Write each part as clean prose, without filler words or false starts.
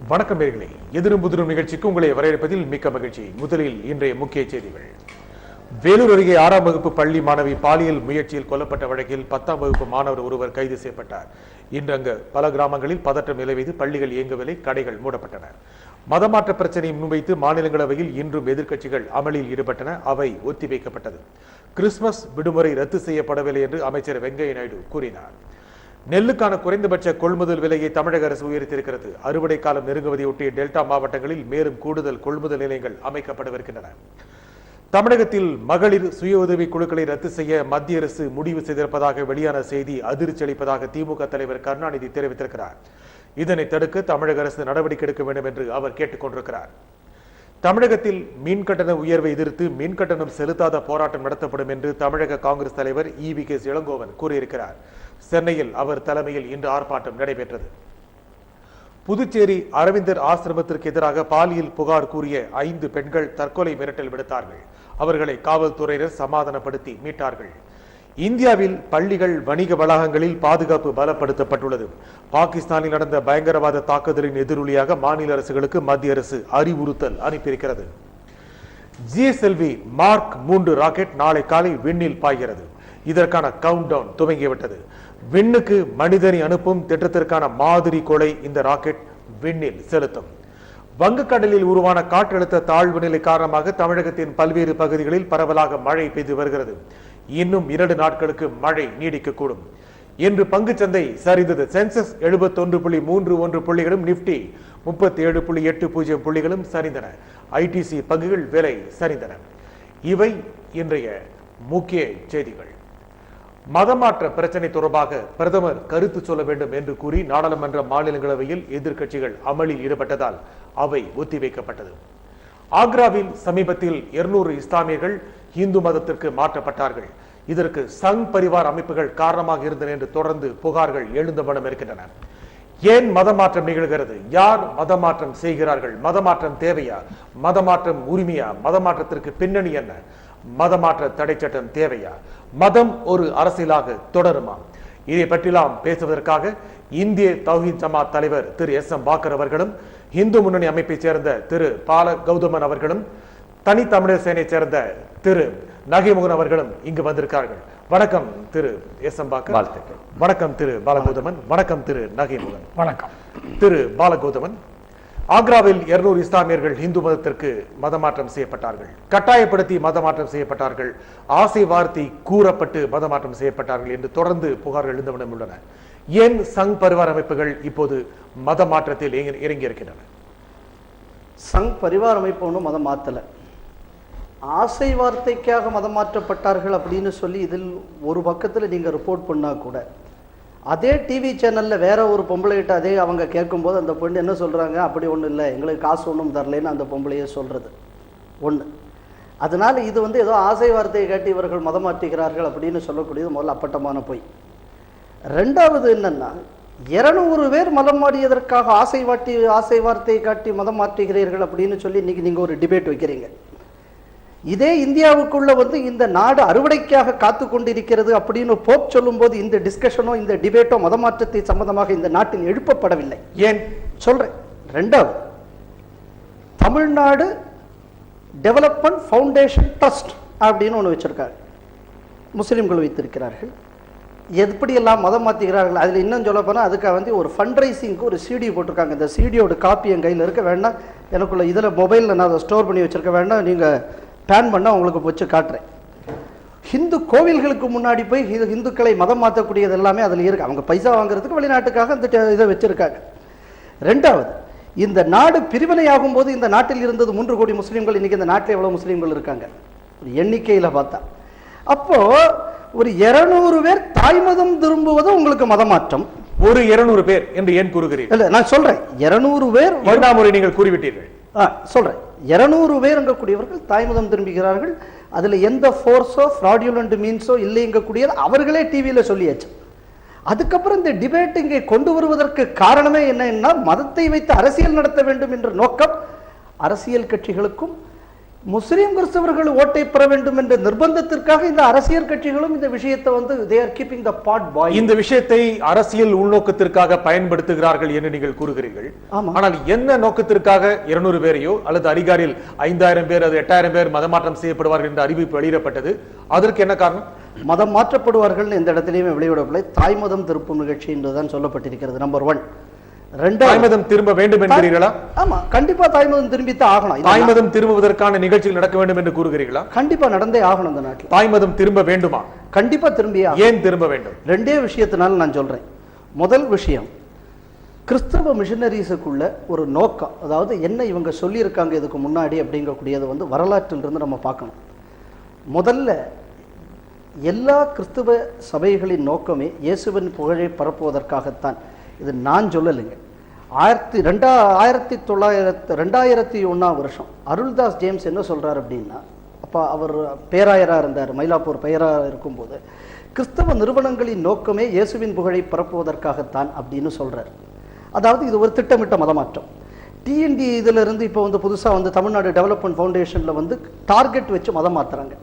வணக்கம் நேயர்களே, எதிரும் புதிரும் நிகழ்ச்சிக்கு உங்களை வரவேற்பதில் மிக்க மகிழ்ச்சி. முதலில் இன்றைய முக்கிய செய்திகள். வேலூர் அருகே 6ஆம் வகுப்பு பள்ளி மாணவி பாலியல் முயற்சியில் கொல்லப்பட்ட வழக்கில் 10ஆம் வகுப்பு மாணவர் ஒருவர் கைது செய்யப்பட்டார். இன்று அங்கு பல கிராமங்களில் பதற்றம் நிலவியது. பள்ளிகள் இயங்கவில்லை, கடைகள் மூடப்பட்டன. மதமாற்ற பிரச்சனையை முன்வைத்து மாநிலங்களவையில் இன்றும் எதிர்க்கட்சிகள் அமளியில் ஈடுபட்டன. அவை ஒத்திவைக்கப்பட்டது. கிறிஸ்துமஸ் விடுமுறை ரத்து செய்யப்படவில்லை என்று அமைச்சர் வெங்கையா நாயுடு கூறினார். நெல்லுக்கான குறைந்தபட்ச கொள்முதல் விலையை தமிழக அரசு உயர்த்தியிருக்கிறது. அறுவடை காலம் நெருங்குவதையொட்டிய டெல்டா மாவட்டங்களில் மேலும் கூடுதல் கொள்முதல் நிலையங்கள் அமைக்கப்படவிருக்கின்றன. தமிழகத்தில் மகளிர் சுய உதவி குழுக்களை ரத்து செய்ய மத்திய அரசு முடிவு செய்திருப்பதாக வெளியான செய்தி அதிர்ச்சி அளிப்பதாக திமுக தலைவர் கருணாநிதி தெரிவித்திருக்கிறார். இதனை தடுக்க தமிழக அரசு நடவடிக்கை எடுக்க வேண்டும் என்று அவர் கேட்டுக் கொண்டிருக்கிறார். தமிழகத்தில் மின்கட்டண உயர்வை எதிர்த்து மின்கட்டணம் செலுத்தாத போராட்டம் நடத்தப்படும் என்று தமிழக காங்கிரஸ் தலைவர் EVK இளங்கோவன் கூறியிருக்கிறார். சென்னையில் அவர் தலைமையில் இன்று ஆர்ப்பாட்டம் நடைபெற்றது. புதுச்சேரி அரவிந்தர் ஆசிரமத்திற்கு எதிராக பாலியல் புகார் கூறிய 5 பெண்கள் தற்கொலை மிரட்டல் விடுத்தார்கள். அவர்களை காவல்துறையினர் சமாதானப்படுத்தி மீட்டார்கள். இந்தியாவில் பள்ளிகள், வணிக வளாகங்களில் பாதுகாப்பு பலப்படுத்தப்பட்டுள்ளது. பாகிஸ்தானில் நடந்த பயங்கரவாத தாக்குதலின் எதிரொலியாக மாநில அரசுகளுக்கு மத்திய அரசு அறிவுறுத்தல் அனுப்பியிருக்கிறது. GSLV Mark 3 ராக்கெட் நாளை காலை விண்ணில் பாய்கிறது. இதற்கான கவுண்ட் டவுன் துவங்கிவிட்டது. விண்ணுக்கு மனிதனை அனுப்பும் திட்டத்திற்கான மாதிரி கோளை இந்த ராக்கெட் விண்ணில் செலுத்தும். வங்கக்கடலில் உருவான காற்றழுத்த தாழ்வு நிலை காரணமாக தமிழகத்தின் பல்வேறு பகுதிகளில் பரவலாக மழை பெய்து வருகிறது. இன்னும் 2 நாட்களுக்கு மழை நீடிக்கக்கூடும். இன்று பங்குச்சந்தை சரிந்தது. சென்செக்ஸ் 71.31 புள்ளிகளும், நிப்டி 37.80 புள்ளிகளும் சரிந்தன. ITC பங்குகள் விலை சரிந்தன. இவை இன்றைய முக்கிய செய்திகள். மதமாற்ற பிரச்சனை தொடர்பாக பிரதமர் கருத்து சொல்ல வேண்டும் என்று கூறி நாடாளுமன்ற மாநிலங்களவையில் எதிர்க்கட்சிகள் அமளியில் ஈடுபட்டதால் அவை ஒத்திவைக்கப்பட்டது. ஆக்ராவில் சமீபத்தில் 200 இஸ்லாமியர்கள் இந்து மதத்திற்கு மாற்றப்பட்டார்கள். இதற்கு சங் பரிவார் அமைப்புகள் காரணமாக இருந்தன என்று தொடர்ந்து புகார்கள் எழுந்த வண்ணம் இருக்கின்றன. ஏன் மதமாற்றம் நிகழ்கிறது? யார் மதமாற்றம் செய்கிறார்கள்? மதமாற்றம் தேவையா? மதமாற்றம் உரிமையா? மதமாற்றத்திற்கு பின்னணி என்ன? மதமாற்ற தடை சட்டம் தேவையா? மதம் ஒரு அரசியலாக தொடருமா? இதை பற்றிலாம் பேசுவதற்காக இந்திய தௌஹீத் ஜமாத் தலைவர் திரு SM பாக்கர் அவர்களும், இந்து முன்னணி அமைப்பை சேர்ந்த திரு பால கௌதமன் அவர்களும், தனி தமிழர் சேனை சேர்ந்த திரு நகைமுகன் அவர்களும் இங்கு வந்திருக்கார்கள். வணக்கம் திரு SM பாக்கர். வணக்கம் திரு பாலகௌதமன். வணக்கம் திரு நகைமுகன். வணக்கம் திரு பாலகௌதமன். ஆக்ராவில் 200 இஸ்லாமியர்கள் இந்து மதத்திற்கு மதமாற்றம் செய்யப்பட்டார்கள். கட்டாயப்படுத்தி மதமாற்றம் செய்யப்பட்டார்கள். ஆசை வார்த்தை கூறப்பட்டு மதமாற்றம் செய்யப்பட்டார்கள் என்று தொடர்ந்து புகார்கள் எழுந்தவண்ணம் உள்ளன. ஏன் சங் பரிவார் அமைப்புகள் இப்போது மதமாற்றத்தில் இறங்கி இருக்கின்றன? சங் பரிவார் அமைப்பு ஒன்றும் மதம் மாற்றலை. ஆசை வார்த்தைக்காக மதம் மாற்றப்பட்டார்கள் அப்படின்னு சொல்லி இதில் ஒரு பக்கத்தில் நீங்கள் ரிப்போர்ட் பண்ணால் கூட அதே டிவி சேனலில் வேற ஒரு பொம்பளைகிட்ட அதே அவங்க கேட்கும்போது அந்த பொண்ணு என்ன சொல்கிறாங்க, அப்படி ஒன்றும் இல்லை, எங்களுக்கு காசு ஒன்றும் தரலைன்னு அந்த பொம்பளையே சொல்கிறது ஒன்று. அதனால் இது ஏதோ ஆசை வார்த்தையை கேட்டு இவர்கள் மதம் மாற்றுகிறார்கள் அப்படின்னு சொல்லக்கூடியது முதல்ல அப்பட்டமான பொய். ரெண்டாவது என்னென்னா, 200 பேர் மதம் மாறியதற்காக ஆசை வார்த்தையை காட்டி மதம் மாற்றுகிறீர்கள் அப்படின்னு சொல்லி இன்றைக்கி நீங்கள் ஒரு டிபேட் வைக்கிறீங்க. இதே இந்தியாவுக்குள்ள இந்த நாடு அறுவடைக்காக காத்து கொண்டிருக்கிறது அப்படின்னு போப் சொல்லும்போது இந்த டிஸ்கஷனோ இந்த டிபேட்டோ மதமாற்றத்தை சம்பந்தமாக இந்த நாட்டில் எழுப்பப்படவில்லை. ஏன் சொல்றேன். ரெண்டாவது, தமிழ்நாடு டெவலப்மெண்ட் ஃபவுண்டேஷன் ட்ரஸ்ட் அப்படின்னு ஒன்று வச்சிருக்காங்க. முஸ்லீம்கள் வைத்திருக்கிறார்கள். எப்படியெல்லாம் மதம் மாற்றுகிறார்கள். அதில் இன்னும் சொல்ல போனால் அதுக்காக ஒரு ஃபண்ட்ரைசிங்க்கு ஒரு CD போட்டிருக்காங்க. இந்த CDயோட காப்பி என் கையில் இருக்க வேண்டாம், எனக்குள்ள இதில் மொபைலில் நான் அதை ஸ்டோர் பண்ணி வச்சுருக்க வேண்டாம், நீங்கள் பேன் பண்ணால் உங்களுக்கு வச்சு காட்டுறேன். ஹிந்து கோவில்களுக்கு முன்னாடி போய் இந்துக்களை மதம் மாற்றக்கூடியது எல்லாமே அதில் இருக்குது. அவங்க பைசா வாங்குறதுக்கு வெளிநாட்டுக்காக அந்த இதை வச்சுருக்காங்க. ரெண்டாவது, இந்த நாடு பிரிவினையாகும் போது இந்த நாட்டில் இருந்தது 3 கோடி முஸ்லீம்கள். இன்றைக்கி இந்த நாட்டில் எவ்வளோ முஸ்லீம்கள் இருக்காங்க எண்ணிக்கையில் பார்த்தா? அப்போது ஒரு 200 பேர் தாய்மதம் திரும்புவது உங்களுக்கு மதமாற்றம். ஒரு 200 பேர் என்று ஏன் கூறுகிறீர்கள்? இல்லை, நான் சொல்கிறேன் 200 பேர். இரண்டாம் முறை நீங்கள் கூறிவிட்டீர்கள். சொல்கிறேன் 200 பேர் எங்கக்கூடியவர்கள் தாய்மதம் திரும்புகிறார்கள். அதில் எந்த ஃபோர்ஸோ ஃப்ராடுலண்ட் மீன்ஸோ இல்லைங்கக்கூடியது அவர்களே டிவியில் சொல்லியாச்சு. அதுக்கப்புறம் இந்த டிபேட் இங்கே கொண்டு வருவதற்கு காரணமே என்னன்னா, மதத்தை வைத்து அரசியல் நடத்த வேண்டும் என்ற நோக்கம் அரசியல் கட்சிகளுக்கும் முஸ்லீம் கிறிஸ்தவர்கள் ஓட்டை பெற வேண்டும் என்ற நிர்பந்தத்திற்காக இந்த அரசியல் கட்சிகளும் இந்த விஷயத்தை வந்து they are keeping the pot boiling. இந்த விஷயத்தை அரசியல் உள்நோக்கத்திற்காக பயன்படுத்துகிறார்கள் என்று நீங்கள் கூறுகிறீர்கள். ஆமா. ஆனால் என்ன நோக்கத்திற்காக 200 பேரையோ அல்லது அதிகாரியில் 5000 பேர் அது 8000 பேர் மதமாற்றம் செய்யப்படுவார்கள் என்ற அறிவிப்பு வெளியிடப்பட்டது? அதற்கு என்ன காரணம்? மதம் மாற்றப்படுவார்கள் எந்த இடத்திலையுமே வெளியிடவில்லை. தாய் மதம் திருப்பும் நிகழ்ச்சி என்றுதான் சொல்லப்பட்டிருக்கிறது. நம்பர் 1. தாய்மதம் திரும்ப வேண்டும் என்கிறீர்களா? ஆமா, கண்டிப்பா தாய்மதம் திரும்பித்தான் ஆகணும். தாய்மதம் திரும்புவதற்கான நிகழ்ச்சிகள் நடக்க வேண்டும் என்று கூறுகிறீர்களா? கண்டிப்பா நடந்தே ஆகணும். இந்த நாட்டில் தாய்மதம் திரும்ப வேண்டுமா? கண்டிப்பா திரும்பியா. ஏன் திரும்ப வேண்டும்? ரெண்டே விஷயத்தினால நான் சொல்றேன். முதல் விஷயம், கிறிஸ்தவ மிஷனரிஸுக்குள்ள ஒரு நோக்கம், அதாவது என்ன இவங்க சொல்லியிருக்காங்க இதுக்கு முன்னாடி அப்படிங்கக்கூடியது வந்து வரலாற்றிலிருந்து நம்ம பார்க்கணும். முதல்ல எல்லா கிறிஸ்தவ சபைகளின் நோக்கமே இயேசுவின் புகழை பரப்புவதற்காகத்தான். இது நான் சொல்லலைங்க. 2001 வருஷம் அருள்தாஸ் ஜேம்ஸ் என்ன சொல்றாரு அப்படின்னா, அப்போ அவர் பேராயராக இருந்தார், மயிலாப்பூர் பேராயராக இருக்கும்போது, கிறிஸ்தவ நிறுவனங்களின் நோக்கமே இயேசுவின் புகழை பரப்புவதற்காகத்தான் அப்படின்னு சொல்றாரு. அதாவது இது ஒரு திட்டமிட்ட மதமாற்றம். டிஎன்டி இதுல இருந்து இப்போ வந்து புதுசா வந்து தமிழ்நாடு டெவலப்மெண்ட் ஃபவுண்டேஷன்ல வந்து டார்கெட் வச்சு மதம் மாத்துறாங்க.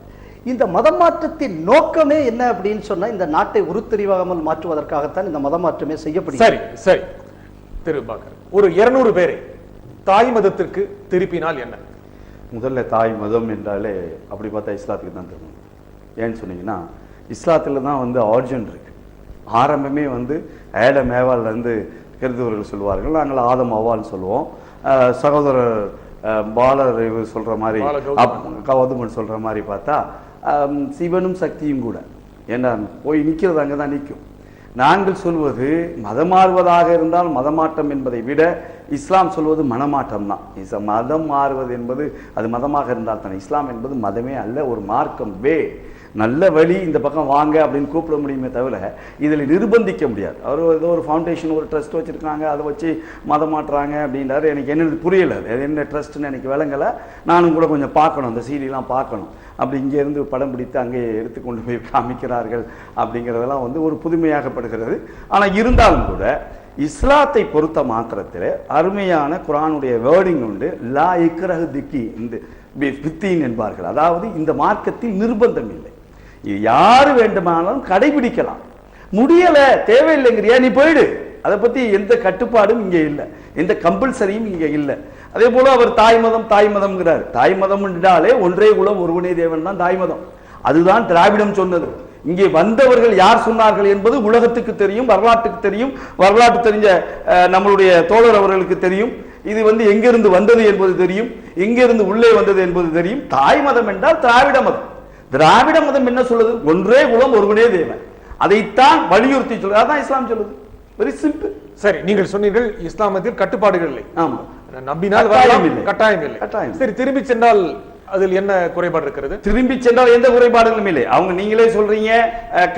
இந்த மதம் மாற்றத்தின் நோக்கமே என்ன அப்படின்னு சொன்னா, இந்த நாட்டை உருத்தெரிவாகாமல் மாற்றுவதற்காகத்தான் இந்த மதம் மாற்றமே செய்யப்படுகிறது. சரி சரி திரு பாக்கர், ஒரு 200 பேரை தாய் மதத்திற்கு திருப்பினால் என்ன? முதல்ல தாய் மதம் என்றாலே அப்படி பார்த்தா இஸ்லாத்துக்கு தான் தரணும். ஏன்னு சொன்னீங்கன்னா, இஸ்லாத்துல தான் வந்து ஆரிஜின் இருக்கு. ஆரம்பமே வந்து ஏடம் ஏவால் இருந்து கிறிஸ்தவர்கள் சொல்லுவார்கள், நாங்கள் ஆதம் அவ்வான்னு சொல்லுவோம். சகோதரர் பாலர் இவர் சொல்ற மாதிரி, கௌதமன் சொல்ற மாதிரி பார்த்தா சிவனும் சக்தியும் கூட, ஏன்னா போய் நிற்கிறது அங்கே தான் நிற்கும். நாங்கள் சொல்வது மதம் மாறுவதாக இருந்தால் மதமாற்றம் என்பதை விட இஸ்லாம் சொல்வது மனமாற்றம் தான். மதம் மாறுவது என்பது அது மதமாக இருந்தால் தானே. இஸ்லாம் என்பது மதமே அல்ல, ஒரு மார்க்கம், வே, நல்ல வழி, இந்த பக்கம் வாங்க அப்படின்னு கூப்பிட முடியுமே தவிர இதில் நிர்பந்திக்க முடியாது. அவர் ஏதோ ஒரு ஃபவுண்டேஷன், ஒரு ட்ரஸ்ட் வச்சுருக்காங்க, அதை வச்சு மதம் மாற்றுறாங்க அப்படின்றாரு. எனக்கு என்னது புரியலை, அது என்ன ட்ரஸ்ட்டுன்னு எனக்கு விளங்கலை. நானும் கூட கொஞ்சம் பார்க்கணும், அந்த சீடிலாம் பார்க்கணும். அப்படி இங்கேருந்து படம் பிடித்து அங்கே எடுத்துக்கொண்டு போய் காமிக்கிறார்கள் அப்படிங்கிறதெல்லாம் வந்து ஒரு புதுமையாகப்படுகிறது. ஆனால் இருந்தாலும் கூட இஸ்லாத்தை பொறுத்த மாத்திரத்தில் அருமையான குர்ஆனுடைய வேர்டிங் உண்டு. லா இக்ரஹு திக்கி இந்த பித்தீன் என்பார்கள். அதாவது இந்த மார்க்கத்தில் நிர்பந்தம் இல்லை, யாரு வேண்டுமானாலும் கடைபிடிக்கலாம். முடியல, தேவையில்லைங்கிறியா, நீ போயிடு. அதை பத்தி எந்த கட்டுப்பாடும் இங்கே இல்லை, எந்த கம்பல்சரியும் இங்கே இல்லை. அதே போல அவர் தாய் மதம்ங்கிறார். தாய் மதம் என்றாலே ஒன்றே குலம் ஒருவனே தேவன் தான் தாய் மதம். அதுதான் திராவிடம் சொன்னது. இங்கே வந்தவர்கள் யார் சொன்னார்கள் என்பது உலகத்துக்கு தெரியும், வரலாற்றுக்கு தெரியும், வரலாற்று தெரிஞ்ச நம்மளுடைய தோழர் அவர்களுக்கு தெரியும். இது வந்து எங்கிருந்து வந்தது என்பது தெரியும், எங்கிருந்து உள்ளே வந்தது என்பது தெரியும். தாய் மதம் என்றால் திராவிட மதம். திராவிட மதம் என்ன சொல்லுது? ஒன்றே குலம் ஒருவனே தேவன். அதைத்தான் வலியுறுத்தி சொல்லுது. அதான் இஸ்லாம் சொல்லுது. Very simple. சரி, நீங்கள் சொன்னீர்கள் இஸ்லாமத்தில் கட்டுப்பாடுகள் இல்லை. ஆமா, நம்பினால் கட்டாயம் இல்லை. சரி, திரும்பி சென்றால் அதில் என்ன குறைபாடு இருக்கிறது? திரும்பி சென்றால் எந்த குறைபாடுகளும் இல்லை. அவங்க நீங்களே சொல்றீங்க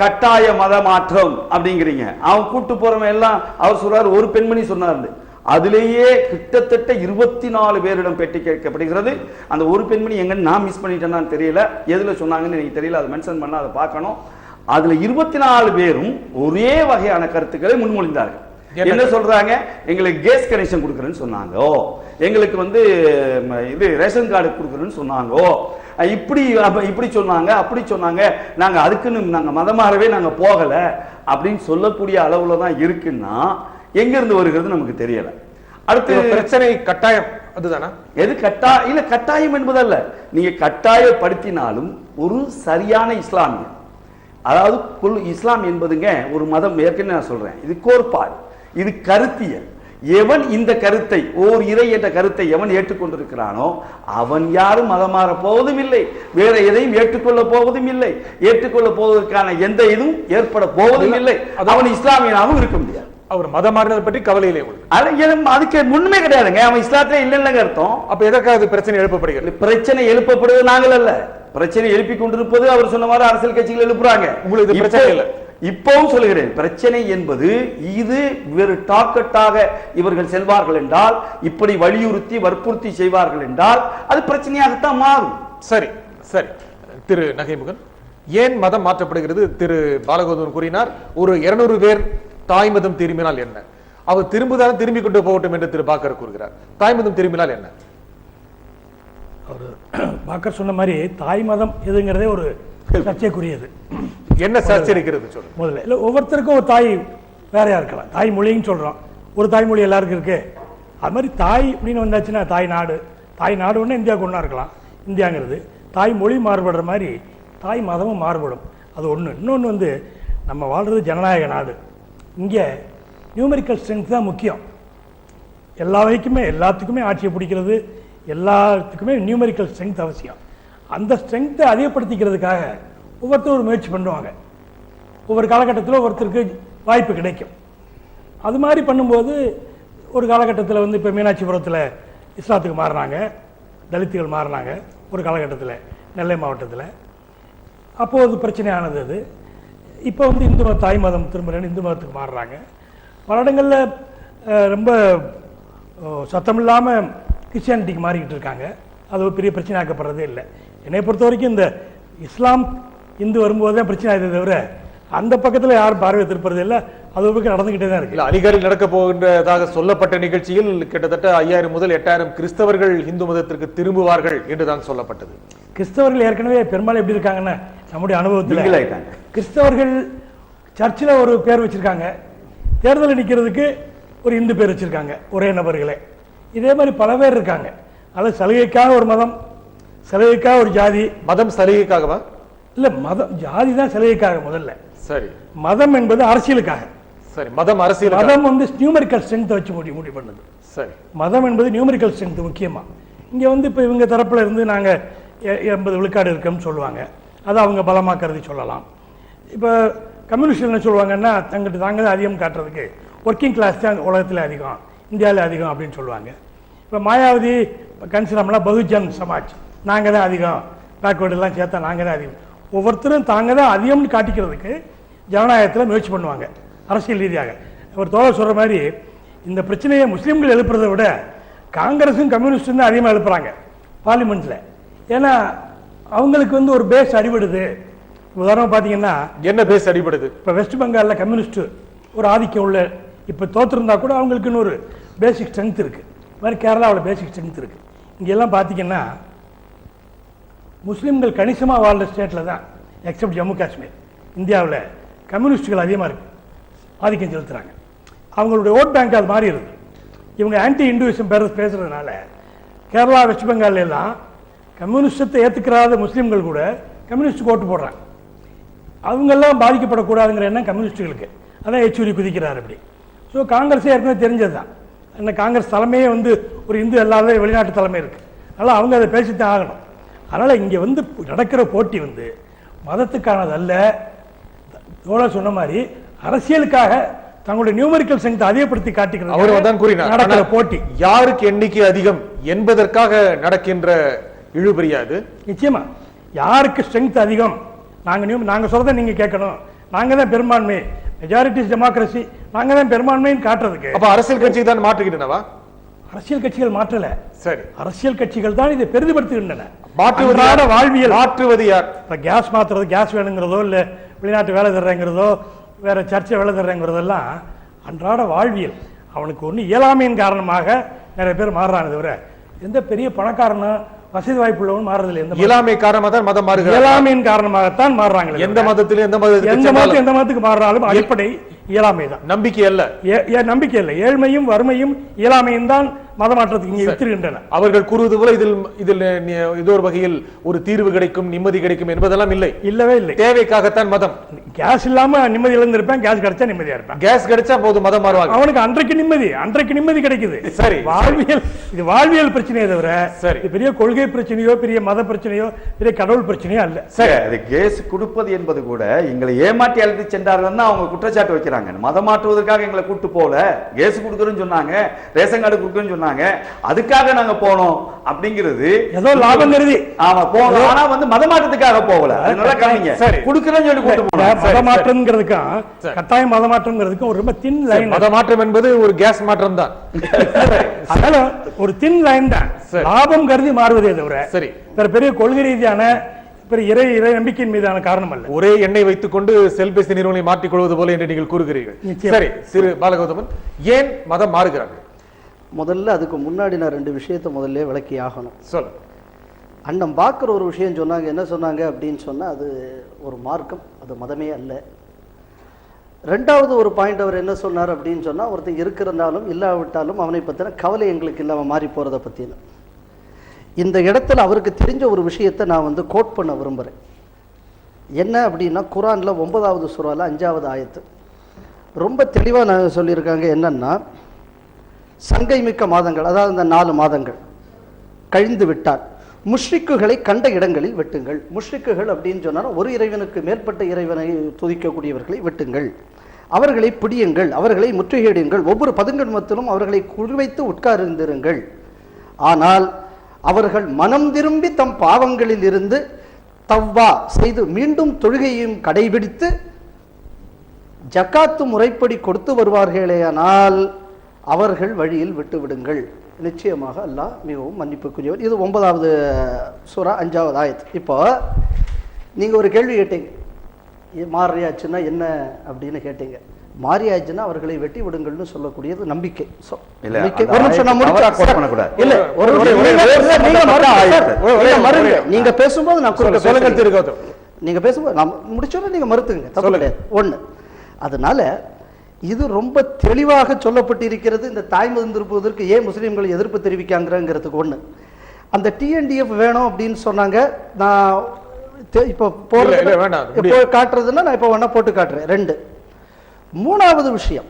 கட்டாய மத மாற்றம் அப்படிங்கிறீங்க. அவங்க கூட்டு போறவங்க எல்லாம் அவர் சொல்றாரு, ஒரு பெண்மணி சொன்னாரு, அதிலேயே கிட்டத்தட்ட 24 பேரிடம் பேட்டி கேட்கப்படுகிறது. அந்த ஒரு பெண்மணி எங்கன்னு நான் மிஸ் பண்ணிட்டேன்னு தெரியல, எதுல சொன்னாங்கன்னு எனக்கு தெரியல, அதை மென்ஷன் பண்ண அதை பார்க்கணும். அதுல 24 பேரும் ஒரே வகையான கருத்துக்களை முன்மொழிந்தார்கள். என்ன சொல்றாங்க? எங்களுக்கு கேஸ் கனெக்ஷன் கொடுக்குறேன்னு சொன்னாங்க, எங்களுக்கு வந்து இது ரேஷன் கார்டு கொடுக்குறேன்னு சொன்னாங்க, இப்படி சொன்னாங்க, அப்படி சொன்னாங்க, நாங்க அதுக்குன்னு நாங்க மதமாறவே நாங்க போகல அப்படின்னு சொல்லக்கூடிய அளவுல தான் இருக்குன்னா எங்க இருந்து வருகிறது நமக்கு தெரியல. அடுத்து பிரச்சனை கட்டாயம் அதுதானா? எது இல்ல கட்டாயம் என்பதல்ல, நீங்க கட்டாயப்படுத்தினாலும் ஒரு சரியான இஸ்லாமிய, அதாவது இஸ்லாம் என்பதுங்க ஒரு மதம். ஏற்கனவே நான் சொல்றேன், இது கோட்பாடு, இது கருத்தியல். எவன் இந்த கருத்தை, ஓர் இறை என்ற கருத்தை எவன் ஏற்றுக்கொண்டிருக்கிறானோ அவன் யாரும் மதம் மாற போவதும் இல்லை, வேற எதையும் ஏற்றுக்கொள்ள போவதும் இல்லை, ஏற்றுக்கொள்ள போவதற்கான எந்த இதுவும் ஏற்பட போவதும் இல்லை. அவன் இஸ்லாமியனாகவும் இருக்க முடியாது. அவர் மதம் மாறினதை பற்றி கவலையிலே அதுக்கு முன்னுமே கிடையாதுங்க. அவன் இஸ்லாத்திலே இல்லைன்னு அர்த்தம். அப்ப எதற்காக பிரச்சனை எழுப்பப்படுகிறது? பிரச்சனை எழுப்பப்படுவது நாங்கள் அல்ல, பிரச்சனை எழுப்பி கொண்டிருப்பது அவர் சொன்ன மாதிரி அரசியல் கட்சிகள் எழுப்புறாங்க. உங்களுக்கு பிரச்சனை இல்லை. இப்பவும் சொல்கிறேன், பிரச்சனை என்பது இது வேறு டாக்கெட்டாக இவர்கள் செல்வார்கள் என்றால், இப்படி வலியுறுத்தி வற்புறுத்தி செய்வார்கள் என்றால் அது பிரச்சனையாகத்தான் மாறும். சரி சரி திரு நகைமுகன், ஏன் மதம் மாற்றப்படுகிறது? திரு பாலகோதன் கூறினார், ஒரு 200 பேர் தாய் மதம் திரும்பினால் என்ன? அவர் திரும்பி கொண்டு போகட்டும் என்று திரு பாக்கர் கூறுகிறார். தாய் மதம் திரும்பினால் என்ன? அவர் பாக்கர் சொன்ன மாதிரி தாய் மதம் எதுங்கிறதே ஒரு சர்ச்சைக்குரியது. என்ன சர்ச்சை இருக்கிறது சொல்லுங்க. முதல்ல இல்லை, ஒவ்வொருத்தருக்கும் ஒரு தாய் வேறையா இருக்கலாம். தாய் மொழின்னு சொல்கிறோம், ஒரு தாய்மொழி எல்லாருக்கும் இருக்கு. அது மாதிரி தாய் அப்படின்னு வந்தாச்சுன்னா தாய் நாடு ஒன்று இந்தியாவுக்கு ஒன்றா இருக்கலாம். இந்தியாங்கிறது தாய் மொழி மாறுபடுற மாதிரி தாய் மதமும் மாறுபடும். அது ஒன்று. இன்னொன்று வந்து நம்ம வாழ்கிறது ஜனநாயக நாடு. இங்கே நியூமெரிக்கல் ஸ்ட்ரென்த் தான் முக்கியம். எல்லாத்துக்குமே ஆட்சியை பிடிக்கிறது, எல்லாத்துக்குமே நியூமெரிக்கல் ஸ்ட்ரென்த் அவசியம். அந்த ஸ்ட்ரென்த்தை அதிகப்படுத்திக்கிறதுக்காக ஒவ்வொருத்தரும் ஒரு முயற்சி பண்ணுவாங்க. ஒவ்வொரு காலகட்டத்தில் ஒருத்தருக்கு வாய்ப்பு கிடைக்கும். அது மாதிரி பண்ணும்போது ஒரு காலகட்டத்தில் வந்து இப்போ மீனாட்சிபுரத்தில் இஸ்லாத்துக்கு மாறினாங்க, தலித்துகள் மாறினாங்க. ஒரு காலகட்டத்தில் நெல்லை மாவட்டத்தில் அப்போது பிரச்சனையானது அது. இப்போ வந்து இந்து மத தாய் மதம் திரும்ப இந்து மதத்துக்கு மாறுறாங்க. பல இடங்களில் ரொம்ப சத்தமில்லாமல் கிறிஸ்டியானிட்டிக்கு மாறிக்கிட்டு இருக்காங்க. அது ஒரு பெரிய பிரச்சனை ஆக்கப்படுறதே இல்லை. என்னை பொறுத்த வரைக்கும் இந்த இஸ்லாம் இந்து வரும்போது தான் பிரச்சனை ஆகுது தவிர அந்த பக்கத்தில் யாரும் பார்வை திருப்பறது இல்லை. அது ஒரு பக்கம் நடந்துகிட்டே தான் இருக்கு. அலிகரில் நடக்க போகின்றதாக சொல்லப்பட்ட நிகழ்ச்சியில் கிட்டத்தட்ட 5000 முதல் 8000 கிறிஸ்தவர்கள் இந்து மதத்திற்கு திரும்புவார்கள் என்றுதான் சொல்லப்பட்டது. கிறிஸ்தவர்கள் ஏற்கனவே பெரும்பாலும் எப்படி இருக்காங்கன்னா, நம்முடைய அனுபவத்தில் கிறிஸ்தவர்கள் சர்ச்சில் ஒரு பேர் வச்சிருக்காங்க, தேர்தலில் நிற்கிறதுக்கு ஒரு இந்து பேர் வச்சிருக்காங்க, ஒரே நபர்களே. இதே மாதிரி பல பேர் இருக்காங்க. அது சலுகைக்காக ஒரு மதம், சலுகைக்காக ஒரு ஜாதி. மதம் சலுகைக்காகவா? இல்ல, மதம் ஜாதி தான் சலுகைக்காக முதல்ல. சரி. மதம் என்பது அரசியலுக்காக. சரி. மதம் அரசியல். மதம் வந்து நியூமெரிக்கல் ஸ்ட்ரென்த் வச்சு முடிவு பண்ணுது. சரி. மதம் என்பது நியூமெரிக்கல் ஸ்ட்ரென்த் முக்கியமா. இங்க வந்து இப்ப இவங்க தரப்புல இருந்து நாங்க 80 விழுக்காடு இருக்கோம்னு சொல்லுவாங்க. அதை அவங்க பலமா கருதி சொல்லலாம். இப்ப கம்யூனிஸ்ட் என்ன சொல்லுவாங்கன்னா, தங்கிட்டு தாங்க தான் அதிகம் காட்டுறதுக்கு ஒர்க்கிங் கிளாஸ் தான் உலகத்தில் அதிகம், இந்தியாவில் அதிகம் அப்படின்னு சொல்லுவாங்க. இப்போ மாயாவதி கன்சிடம்லாம் பகுஜன் சமாஜ், நாங்கள் தான் அதிகம், பேக்வேர்டெல்லாம் சேர்த்தா நாங்கள் தான் அதிகம். ஒவ்வொருத்தரும் தாங்க தான் அதிகம்னு காட்டிக்கிறதுக்கு ஜனநாயகத்தில் முயற்சி பண்ணுவாங்க அரசியல் ரீதியாக. ஒரு தோழர் சொல்கிற மாதிரி இந்த பிரச்சனையை முஸ்லீம்கள் எழுப்புறதை விட காங்கிரஸும் கம்யூனிஸ்டும் தான் அதிகமாக எழுப்புறாங்க பார்லிமெண்ட்டில். ஏன்னா அவங்களுக்கு வந்து ஒரு பேஸ் அடிபடுது. உதாரணமாக பார்த்தீங்கன்னா, என்ன பேஸ் அடிபடுது? இப்போ வெஸ்ட் பெங்காலில் கம்யூனிஸ்ட் ஒரு ஆதிக்கம் உள்ள இப்போ தோற்றுருந்தா கூட அவங்களுக்குன்னு ஒரு பேசிக் ஸ்ட்ரென்த் இருக்குது. இது மாதிரி கேரளாவில் பேசிக் ஸ்ட்ரென்த் இருக்குது. இங்கெல்லாம் பார்த்தீங்கன்னா முஸ்லீம்கள் கணிசமாக வாழ்கிற ஸ்டேட்டில் தான், எக்ஸப்ட் ஜம்மு காஷ்மீர், இந்தியாவில் கம்யூனிஸ்டுகள் அதிகமாக இருக்குது, ஆதிக்கம் செலுத்துகிறாங்க. அவங்களுடைய ஓட் பேங்க் அது மாறி இருக்குது. இவங்க ஆன்டி இந்துவிசம் பேசுகிறதுனால கேரளா வெஸ்ட் பெங்கால் எல்லாம் கம்யூனிஸ்டத்தை ஏற்றுக்கிறாத முஸ்லீம்கள் கூட கம்யூனிஸ்டுக்கு ஓட்டு போடுறாங்க. அவங்கெல்லாம் பாதிக்கப்படக்கூடாதுங்கிற எண்ணம் கம்யூனிஸ்டுகளுக்கு. அதான் எச்சூரி குதிக்கிறார் அப்படி. ஸோ காங்கிரஸே ஏற்கனவே தெரிஞ்சது தான். என்ன காங்கிரஸ் தலைமையே வந்து ஒரு இந்து அல்லாத வெளிநாட்டு தலைமை இருக்குது. அதனால் அவங்க அதை பேசித்தான் ஆகணும். அதனால் இங்கே வந்து நடக்கிற போட்டி வந்து மதத்துக்கானது அல்ல. தோழர் சொன்ன மாதிரி அரசியலுக்காக தங்களுடைய நியூமெரிக்கல் ஸ்ட்ரென்த் அதிகப்படுத்தி காட்டிக்கிறது நடக்கிற போட்டி. யாருக்கு எண்ணிக்கை அதிகம் என்பதற்காக நடக்கின்ற இழுபறியாது. நிச்சயமா யாருக்கு ஸ்ட்ரென்த் அதிகம், நாங்கள் சொல்றதை நீங்க கேட்கணும், நாங்க தான் பெரும்பான்மை, மெஜாரிட்டிஸ் டெமோக்ரஸி, நாங்க தான் பெரும்பான்மைன்னு காட்டுறதுக்கு. அப்ப அரசியல் கட்சி தான் மாற்றுகின்றனவா? அரசியல் கட்சிகள் மாற்றல. சரி. அரசியல் கட்சிகள் தான் இதை பெரிதுபடுத்துகின்றன. மாற்றுவது வாழ்வியல். மாற்றுவது யார்? இப்ப கேஸ் மாத்துறது, கேஸ் வேணுங்கிறதோ இல்ல வெளிநாட்டு வேலை தர்றேங்கிறதோ வேற சர்ச்சை வேலை தர்றேங்கிறதெல்லாம் அன்றாட வாழ்வியல். அவனுக்கு ஒன்று இயலாமையின் காரணமாக நிறைய பேர் மாறுறாங்க. தவிர எந்த பெரிய பணக்காரனும் வசதி வாய்ப்பு உள்ளவன் மாறுறதில்லை. இயலாமை காரணமாக தான் மதம் மாறுகிறது. இயலாமையின் காரணமாகத்தான் மாறுறாங்க. எந்த மதத்திலும் எந்த மதத்துக்கு மாறுறாலும் அடிப்படை இயலாமை தான். நம்பிக்கை அல்ல. நம்பிக்கை இல்லை. ஏழ்மையும் வறுமையும் இயலாமையும் தான் மதமாற்றத்துக்கு இங்கே வித்திருக்கின்றன. அவர்கள் கூறுவது போல இதில் ஏதோ ஒரு வகையில் ஒரு தீர்வு கிடைக்கும், நிம்மதி கிடைக்கும் என்பதெல்லாம் இல்லை. இல்லவே இல்லை. தேவைக்காகத்தான் மதம். கேஸ் இல்லாம நிம்மதி இழந்திருப்பேன், கேஸ் கிடைச்சா நிம்மதியா இருப்பேன். கேஸ் கிடைச்சா போது மதம் மாறுவாங்க. அவனுக்கு அன்றைக்கு நிம்மதி கிடைக்குது. சரி. வாழ்வியல், இது வாழ்வியல் பிரச்சனையே தவிர சரி பெரிய கொள்கை பிரச்சனையோ பெரிய மத பிரச்சனையோ பெரிய கடவுள் பிரச்சனையோ அல்ல. சரி. அது கேஸ் கொடுப்பது என்பது கூட எங்களை ஏமாற்றி அழைத்து சென்றார்கள் தான் அவங்க குற்றச்சாட்டு வைக்கிறாங்க. மதம் மாற்றுவதற்காக எங்களை கூட்டு போல, கேஸ் கொடுக்குறேன்னு சொன்னாங்க, ரேஷன் கார்டு கொடுக்குறேன்னு சொன்னாங்க, அதுக்காக நாங்க போனோம் அப்படிங்கிறது ஏதோ லாபம் கருதி. ஆமா போனோம். ஆனா வந்து மதமாற்றத்துக்காக போகல. அதனால காமிங்க குடுக்குறேன்னு சொல்லி கூட்டு போனோம். மதமாற்றம்ங்கிறதுக்கும் கட்டாயம் மதமாற்றம்ங்கிறதுக்கும் ஒரு ரொம்ப தின் லைன். மதமாற்றம் என்பது ஒரு கேஸ் மாற்றம் தான். அதனால ஒரு தின் லைன் தான். லாபம் கருதி மாறுவதே தவிர சரி பெரிய கொள்கை ரீதியான இறை நம்பிக்கையின் மீதான காரணம் அல்ல. ஒரே எண்ணெய் வைத்துக் கொண்டு செல்பேசி நிறுவனங்களை மாற்றிக் கொள்வது போல என்று நீங்கள் கூறுகிறீர்கள். சரி, திரு பாலகௌதமன், ஏன் மதம் மாறுகிறார்கள்? முதல்ல அதுக்கு முன்னாடி நான் 2 விஷயத்தை முதல்ல விளக்கி ஆகணும். சொல்ல. அண்ணன் பார்க்குற ஒரு விஷயம் சொன்னாங்க. என்ன சொன்னாங்க அப்படின்னு சொன்னால், அது ஒரு மார்க்கம், அது மதமே அல்ல. ரெண்டாவது ஒரு பாயிண்ட் அவர் என்ன சொன்னார் அப்படின்னு சொன்னால், ஒருத்தர் இருக்கிறதாலும் இல்லாவிட்டாலும் அவனை பற்றின கவலை எங்களுக்கு இல்லாமல் மாறி போகிறத பற்றின. இந்த இடத்துல அவருக்கு தெரிஞ்ச ஒரு விஷயத்தை நான் வந்து கோட் பண்ண விரும்புகிறேன். என்ன அப்படின்னா, குரானில் 9வது சூறால 5வது ஆயத்து ரொம்ப தெளிவாக நான் சொல்லியிருக்காங்க. என்னன்னா, சங்கை மிக்க மாதங்கள், அதாவது இந்த 4 மாதங்கள் கழிந்து விட்டால் முஷ்ரிக்குகளை கண்ட இடங்களில் வெட்டுங்கள். முஷ்ரிக்குகள் அப்படின்னு சொன்னால் ஒரு இறைவனுக்கு மேற்பட்ட இறைவனை துதிக்கக்கூடியவர்களை வெட்டுங்கள், அவர்களை பிடியுங்கள், அவர்களை முற்றுகையிடுங்கள், ஒவ்வொரு பதுங்கன்மத்திலும் அவர்களை குறிவைத்து உட்கார்ந்திருங்கள். ஆனால் அவர்கள் மனம் திரும்பி தம் பாவங்களில் இருந்து தவ்வா செய்து மீண்டும் தொழுகையையும் கடைபிடித்து ஜக்காத்து முறைப்படி கொடுத்து வருவார்களேயானால் அவர்கள் வழியில் விட்டு விடுங்கள். நிச்சயமாக அல்லாஹ் மிகவும் மன்னிப்புக்குரியவர். இது 9வது சூரா 5வது ஆயத்து. இப்போ நீங்கள் ஒரு கேள்வி கேட்டீங்க, மாறியாச்சுன்னா என்ன அப்படின்னு கேட்டீங்க. மாறியாச்சுன்னா அவர்களை வெட்டி விடுங்கள்னு சொல்லக்கூடியது நம்பிக்கை. ஒரு நிமிஷம் நான் நீங்க பேசும்போது நான் நீங்க பேசும்போது நான் முடிச்சோட நீங்க மறுத்துங்க, தப்பு கிடையாது. ஒண்ணு, அதனால இது ரொம்ப தெளிவாக சொல்லப்பட்டிருக்கிறது. இந்த தாய்மதம் திருப்புவதற்கு ஏன் முஸ்லீம்கள் எதிர்ப்பு தெரிவிக்காங்கிறதுக்கு ஒண்ணு, அந்த டிஎன்டிஎஃப் வேணும் அப்படின்னு சொன்னாங்க. நான் இப்போ காட்டுறதுன்னா நான் இப்போ வேணா போட்டு காட்டுறேன். 2, 3வது விஷயம்,